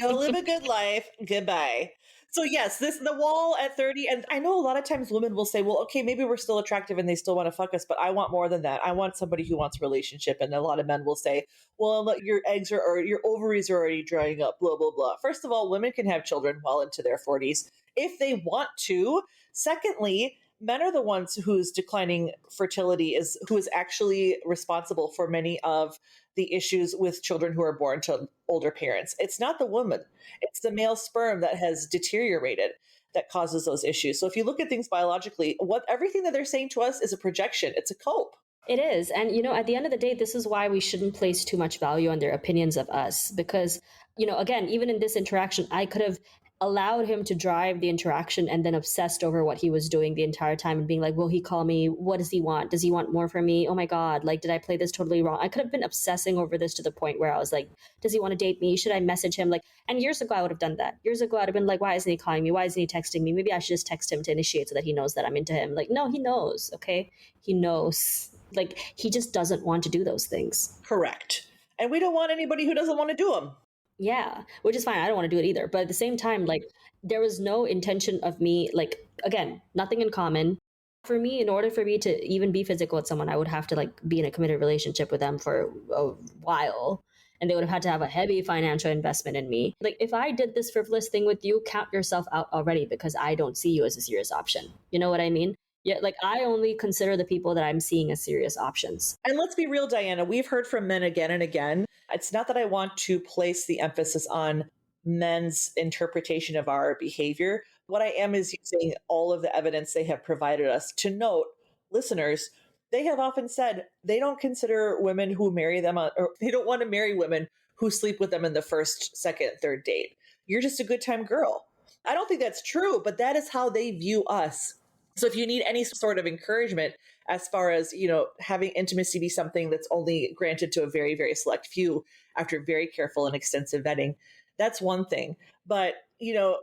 Go live a good life. Goodbye. So yes, this the wall at 30. And I know a lot of times women will say, well, okay, maybe we're still attractive and they still want to fuck us, but I want more than that. I want somebody who wants a relationship. And a lot of men will say, well, look, your eggs are, or your ovaries are already drying up, blah, blah, blah. First of all, women can have children well into their 40s if they want to. Secondly, men are the ones whose declining fertility is who is actually responsible for many of the issues with children who are born to older parents. It's not the woman, it's the male sperm that has deteriorated that causes those issues. So if you look at things biologically, what everything that they're saying to us is a projection, it's a cope. It is. And, you know, at the end of the day, this is why we shouldn't place too much value on their opinions of us. Because, you know, again, even in this interaction, I could have allowed him to drive the interaction and then obsessed over what he was doing the entire time and being like, will he call me? What does he want? Does he want more from me? Oh my God, like, did I play this totally wrong? I could have been obsessing over this to the point where I was like, does he want to date me? Should I message him? Like, and years ago, I would have done that. Years ago, I'd have been like, why isn't he calling me? Why isn't he texting me? Maybe I should just text him to initiate so that he knows that I'm into him. Like, no, he knows. Okay. He knows. Like, he just doesn't want to do those things. Correct. And we don't want anybody who doesn't want to do them. Yeah, which is fine. I don't want to do it either. But at the same time, like, there was no intention of me, like, again, nothing in common. For me, in order for me to even be physical with someone, I would have to like be in a committed relationship with them for a while. And they would have had to have a heavy financial investment in me. Like, if I did this frivolous thing with you, count yourself out already, because I don't see you as a serious option. You know what I mean? Yeah, like I only consider the people that I'm seeing as serious options. And let's be real, Diana, we've heard from men again and again. It's not that I want to place the emphasis on men's interpretation of our behavior. What I am is using all of the evidence they have provided us to note, listeners, they have often said they don't consider women who marry them, or they don't want to marry women who sleep with them in the first, second, third date. You're just a good time girl. I don't think that's true, but that is how they view us. So if you need any sort of encouragement, as far as having intimacy be something that's only granted to a very, very select few after very careful and extensive vetting, that's one thing. But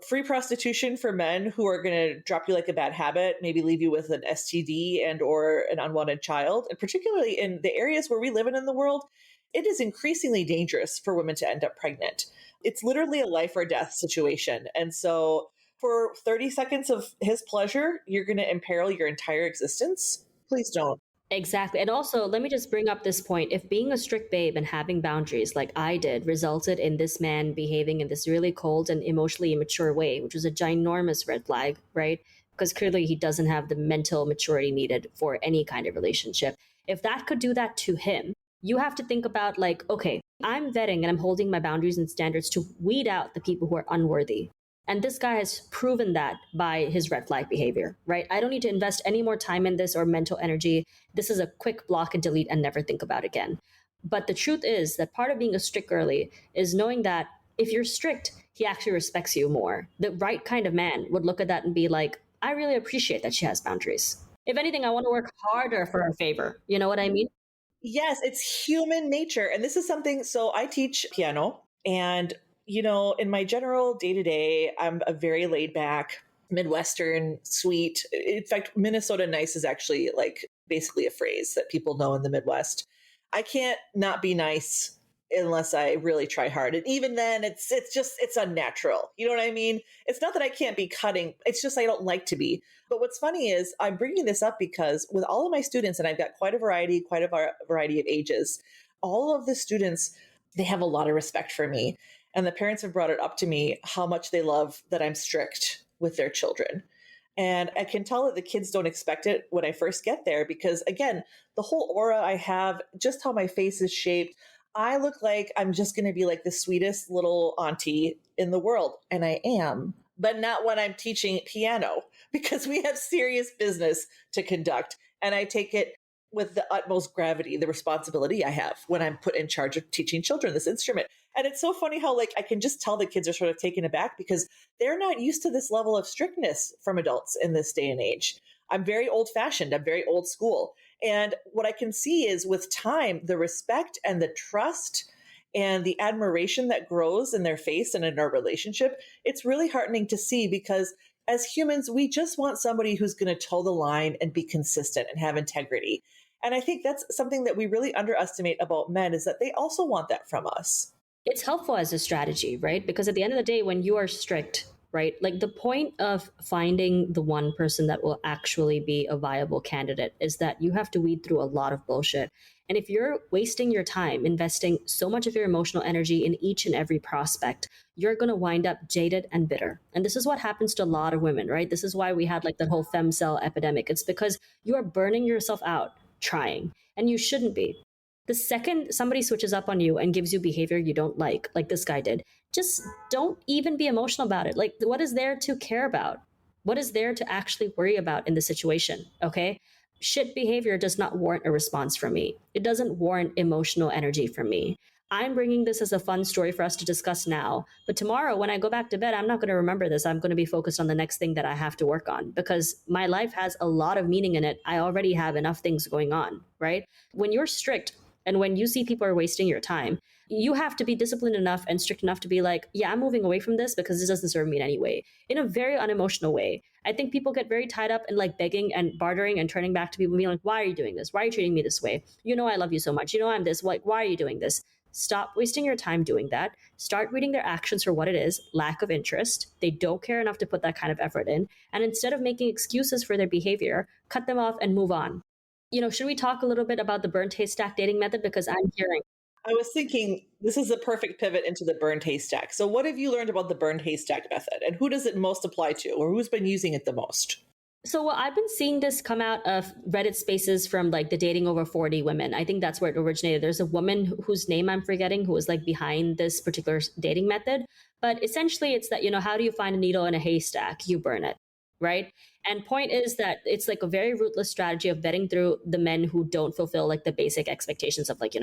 free prostitution for men who are going to drop you like a bad habit, maybe leave you with an STD and or an unwanted child, and particularly in the areas where we live in the world, it is increasingly dangerous for women to end up pregnant. It's literally a life or death situation. And so for 30 seconds of his pleasure, you're going to imperil your entire existence. Please don't. Exactly. And also, let me just bring up this point. If being a strict babe and having boundaries like I did resulted in this man behaving in this really cold and emotionally immature way, which was a ginormous red flag, right? Because clearly he doesn't have the mental maturity needed for any kind of relationship. If that could do that to him, you have to think about, like, okay, I'm vetting and I'm holding my boundaries and standards to weed out the people who are unworthy. And this guy has proven that by his red flag behavior, right? I don't need to invest any more time in this or mental energy. This is a quick block and delete and never think about again. But the truth is that part of being a strict girly is knowing that if you're strict, he actually respects you more. The right kind of man would look at that and be like, I really appreciate that she has boundaries. If anything, I want to work harder for her favor. You know what I mean? Yes, it's human nature. And this is something, so I teach piano, and, in my general day to day, I'm a very laid back, Midwestern, sweet. In fact, Minnesota nice is actually like basically a phrase that people know in the Midwest. I can't not be nice unless I really try hard. And even then it's unnatural. You know what I mean? It's not that I can't be cutting. It's just I don't like to be. But what's funny is I'm bringing this up because with all of my students, and I've got quite a variety of ages, all of the students, they have a lot of respect for me. And the parents have brought it up to me how much they love that I'm strict with their children. And I can tell that the kids don't expect it when I first get there because, again, the whole aura I have, just how my face is shaped, I look like I'm just going to be like the sweetest little auntie in the world. And I am, but not when I'm teaching piano because we have serious business to conduct. And I take it with the utmost gravity, the responsibility I have when I'm put in charge of teaching children this instrument. And it's so funny how, like, I can just tell the kids are sort of taken aback because they're not used to this level of strictness from adults in this day and age. I'm very old fashioned. I'm very old school. And what I can see is with time, the respect and the trust and the admiration that grows in their face and in our relationship, it's really heartening to see because as humans, we just want somebody who's going to toe the line and be consistent and have integrity. And I think that's something that we really underestimate about men is that they also want that from us. It's helpful as a strategy, right? Because at the end of the day, when you are strict, right, like the point of finding the one person that will actually be a viable candidate is that you have to weed through a lot of bullshit. And if you're wasting your time investing so much of your emotional energy in each and every prospect, you're going to wind up jaded and bitter. And this is what happens to a lot of women, right? This is why we had like that whole femcel epidemic. It's because you are burning yourself out trying, and you shouldn't be. The second somebody switches up on you and gives you behavior you don't like this guy did, just don't even be emotional about it. Like, what is there to care about? What is there to actually worry about in the situation? Okay. Shit behavior does not warrant a response from me. It doesn't warrant emotional energy from me. I'm bringing this as a fun story for us to discuss now. But tomorrow, when I go back to bed, I'm not going to remember this. I'm going to be focused on the next thing that I have to work on because my life has a lot of meaning in it. I already have enough things going on, right? When you're strict, and when you see people are wasting your time, you have to be disciplined enough and strict enough to be like, yeah, I'm moving away from this because this doesn't serve me in any way, in a very unemotional way. I think people get very tied up in like begging and bartering and turning back to people and being like, why are you doing this? Why are you treating me this way? You know, I love you so much. You know, I'm this. Like, why are you doing this? Stop wasting your time doing that. Start reading their actions for what it is, lack of interest. They don't care enough to put that kind of effort in. And instead of making excuses for their behavior, cut them off and move on. Should we talk a little bit about the burnt haystack dating method? Because I'm hearing. I was thinking this is a perfect pivot into the burned haystack. So, what have you learned about the burned haystack method and who does it most apply to or who's been using it the most? So well, I've been seeing this come out of Reddit spaces from like the dating over 40 women. I think that's where it originated. There's a woman whose name I'm forgetting who was like behind this particular dating method. But essentially it's that, how do you find a needle in a haystack? You burn it, right? And point is that it's like a very ruthless strategy of vetting through the men who don't fulfill like the basic expectations of like,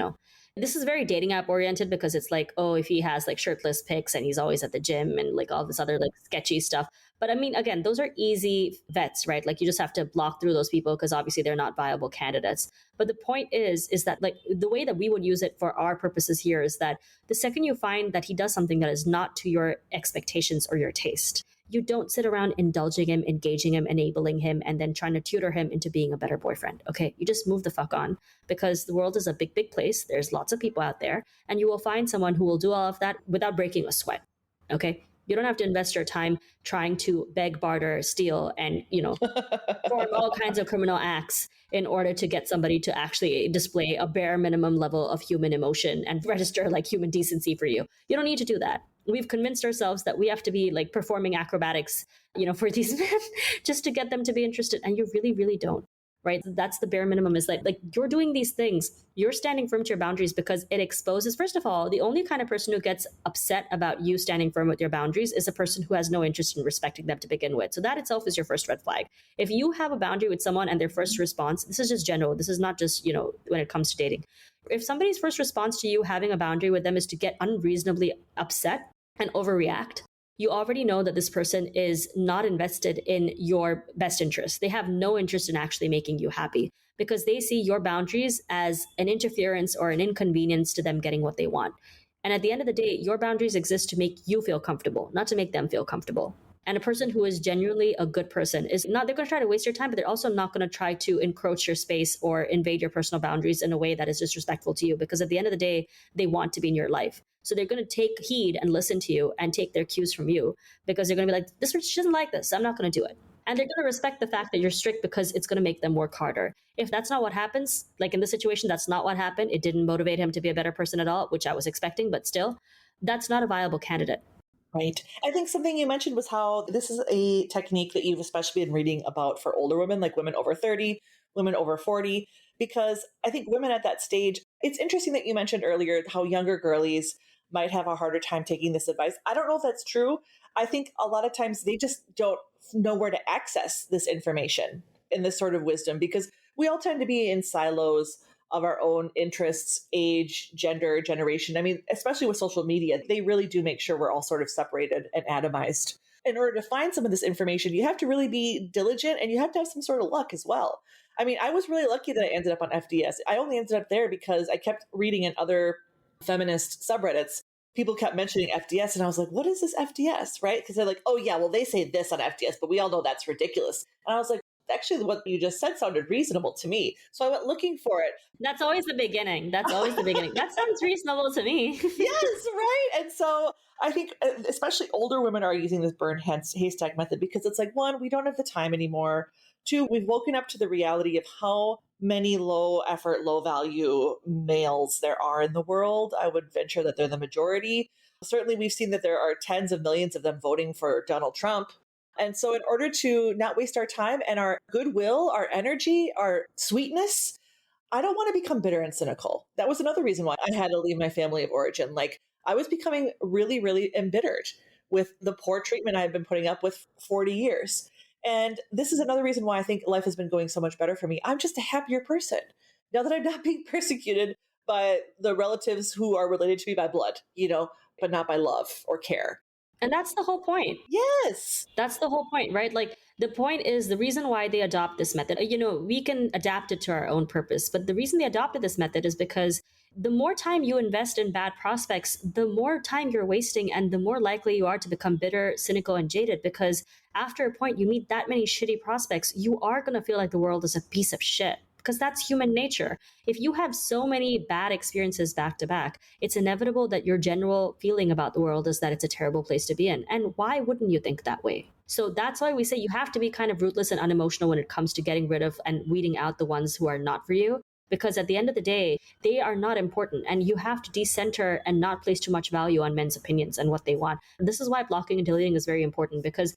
this is very dating app oriented because it's like, oh, if he has like shirtless pics and he's always at the gym and like all this other like sketchy stuff. But I mean, again, those are easy vets, right? Like you just have to block through those people because obviously they're not viable candidates. But the point is that like the way that we would use it for our purposes here is that the second you find that he does something that is not to your expectations or your taste, you don't sit around indulging him, engaging him, enabling him, and then trying to tutor him into being a better boyfriend. Okay, you just move the fuck on because the world is a big, big place. There's lots of people out there, and you will find someone who will do all of that without breaking a sweat. Okay, you don't have to invest your time trying to beg, barter, steal, and perform all kinds of criminal acts in order to get somebody to actually display a bare minimum level of human emotion and register like human decency for you. You don't need to do that. We've convinced ourselves that we have to be like performing acrobatics, for these men just to get them to be interested. And you really, really don't. Right. That's the bare minimum is like you're doing these things. You're standing firm to your boundaries because it exposes, first of all, the only kind of person who gets upset about you standing firm with your boundaries is a person who has no interest in respecting them to begin with. So that itself is your first red flag. If you have a boundary with someone and their first response, this is just general, this is not just, when it comes to dating. If somebody's first response to you having a boundary with them is to get unreasonably upset and overreact, you already know that this person is not invested in your best interest. They have no interest in actually making you happy because they see your boundaries as an interference or an inconvenience to them getting what they want. And at the end of the day, your boundaries exist to make you feel comfortable, not to make them feel comfortable. And a person who is genuinely a good person is not, they're going to try to waste your time, but they're also not going to try to encroach your space or invade your personal boundaries in a way that is disrespectful to you. Because at the end of the day, they want to be in your life. So they're going to take heed and listen to you and take their cues from you because they're going to be like, this person doesn't like this. I'm not going to do it. And they're going to respect the fact that you're strict because it's going to make them work harder. If that's not what happens, like in this situation, that's not what happened. It didn't motivate him to be a better person at all, which I was expecting, but still, that's not a viable candidate. Right. I think something you mentioned was how this is a technique that you've especially been reading about for older women, like women over 30, women over 40, because I think women at that stage, it's interesting that you mentioned earlier how younger girlies might have a harder time taking this advice. I don't know if that's true. I think a lot of times they just don't know where to access this information and this sort of wisdom because we all tend to be in silos of our own interests, age, gender, generation. I mean, especially with social media, they really do make sure we're all sort of separated and atomized. In order to find some of this information, you have to really be diligent and you have to have some sort of luck as well. I mean, I was really lucky that I ended up on FDS. I only ended up there because I kept reading in other feminist subreddits. People kept mentioning FDS, and I was like, what is this FDS, right? Because they're like, oh, yeah, well, they say this on FDS, but we all know that's ridiculous. And I was like, actually, what you just said sounded reasonable to me. So I went looking for it. That's always the beginning. That's always the beginning. That sounds reasonable to me. Yes, right. And so I think especially older women are using this burn haystack method because it's like, one, we don't have the time anymore. Two, we've woken up to the reality of how many low effort, low value males there are in the world. I would venture that they're the majority. Certainly, we've seen that there are tens of millions of them voting for Donald Trump. And so, in order to not waste our time and our goodwill, our energy, our sweetness, I don't want to become bitter and cynical. That was another reason why I had to leave my family of origin. Like, I was becoming really, really embittered with the poor treatment I've been putting up with 40 years. And this is another reason why I think life has been going so much better for me. I'm just a happier person now that I'm not being persecuted by the relatives who are related to me by blood, but not by love or care. And that's the whole point. Yes. That's the whole point, right? Like the point is the reason why they adopt this method. We can adapt it to our own purpose, but the reason they adopted this method is because the more time you invest in bad prospects, the more time you're wasting and the more likely you are to become bitter, cynical, and jaded because after a point you meet that many shitty prospects, you are going to feel like the world is a piece of shit because that's human nature. If you have so many bad experiences back to back, it's inevitable that your general feeling about the world is that it's a terrible place to be in. And why wouldn't you think that way? So that's why we say you have to be kind of ruthless and unemotional when it comes to getting rid of and weeding out the ones who are not for you. because at the end of the day, they are not important. And you have to decenter and not place too much value on men's opinions and what they want. This is why blocking and deleting is very important, because,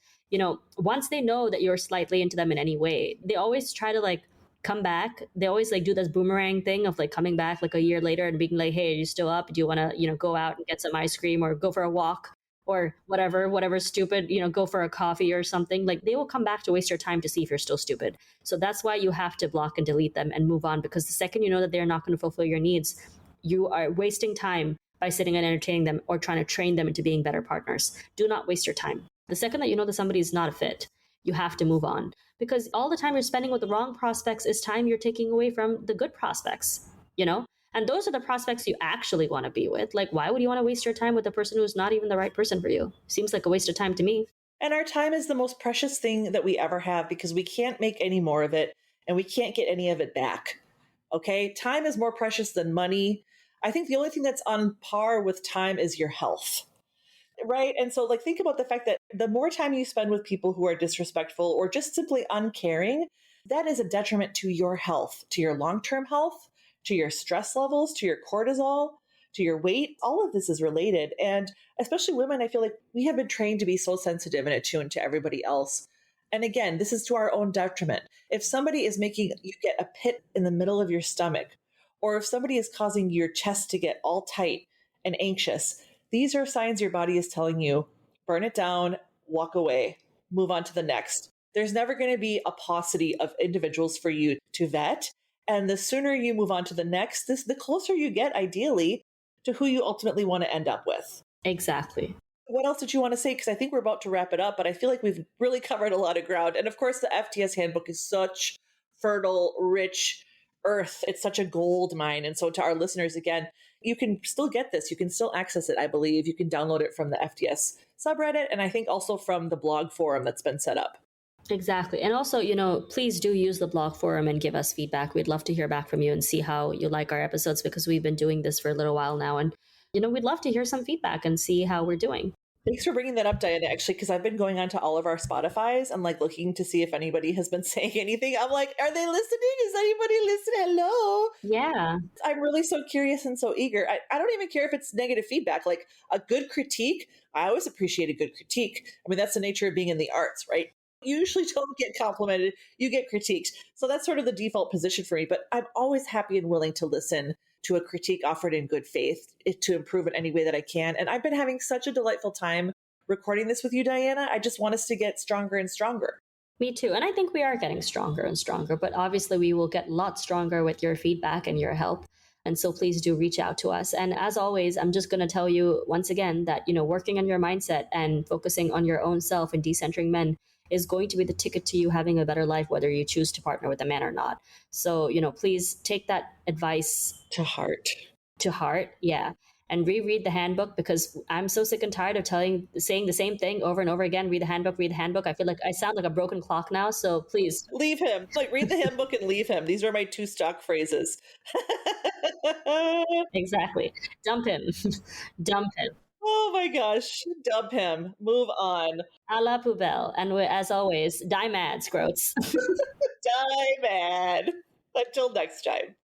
once they know that you're slightly into them in any way, they always try to like come back. They always like do this boomerang thing of like coming back like a year later and being like, hey, are you still up? Do you want to, go out and get some ice cream or go for a walk? Or whatever stupid, go for a coffee or something. Like they will come back to waste your time to see if you're still stupid. So that's why you have to block and delete them and move on, because the second you know that they're not going to fulfill your needs, you are wasting time by sitting and entertaining them or trying to train them into being better partners. Do not waste your time. The second that you know that somebody is not a fit, you have to move on, because all the time you're spending with the wrong prospects is time you're taking away from the good prospects, you know? And those are the prospects you actually want to be with. Like, why would you want to waste your time with a person who's not even the right person for you? Seems like a waste of time to me. And our time is the most precious thing that we ever have, because we can't make any more of it and we can't get any of it back. Okay. Time is more precious than money. I think the only thing that's on par with time is your health. Right. And so, like, think about the fact that the more time you spend with people who are disrespectful or just simply uncaring, that is a detriment to your health, to your long term health, to your stress levels, to your cortisol, to your weight. All of this is related. And especially women, I feel like we have been trained to be so sensitive and attuned to everybody else. And again, this is to our own detriment. If somebody is making you get a pit in the middle of your stomach, or if somebody is causing your chest to get all tight and anxious, these are signs your body is telling you, burn it down, walk away, move on to the next. There's never going to be a paucity of individuals for you to vet. And the sooner you move on to the next, the closer you get, ideally, to who you ultimately want to end up with. Exactly. What else did you want to say? Because I think we're about to wrap it up, but I feel like we've really covered a lot of ground. And of course, the FDS handbook is such fertile, rich earth. It's such a gold mine. And so to our listeners, again, you can still get this. You can still access it, I believe. You can download it from the FDS subreddit, and I think also from the blog forum that's been set up. Exactly. And also, please do use the blog forum and give us feedback. We'd love to hear back from you and see how you like our episodes, because we've been doing this for a little while now. And, we'd love to hear some feedback and see how we're doing. Thanks for bringing that up, Diana, actually, because I've been going on to all of our Spotifys and like looking to see if anybody has been saying anything. I'm like, are they listening? Is anybody listening? Hello? Yeah. I'm really so curious and so eager. I don't even care if it's negative feedback, like a good critique. I always appreciate a good critique. I mean, that's the nature of being in the arts, right? You usually don't get complimented, you get critiqued. So that's sort of the default position for me. But I'm always happy and willing to listen to a critique offered in good faith to improve in any way that I can. And I've been having such a delightful time recording this with you, Diana. I just want us to get stronger and stronger. Me too. And I think we are getting stronger and stronger, but obviously we will get a lot stronger with your feedback and your help. And so please do reach out to us. And as always, I'm just going to tell you once again that, working on your mindset and focusing on your own self and decentering men is going to be the ticket to you having a better life, whether you choose to partner with a man or not. So, please take that advice to heart. Yeah. And reread the handbook, because I'm so sick and tired of saying the same thing over and over again. Read the handbook, read the handbook. I feel like I sound like a broken clock now. So please leave him. Like, read the handbook and leave him. These are my two stock phrases. Exactly. Dump him. Dump him. Oh my gosh. Dump him. Move on. A la poubelle. And as always, die mad, Scroats. Die mad. Until next time.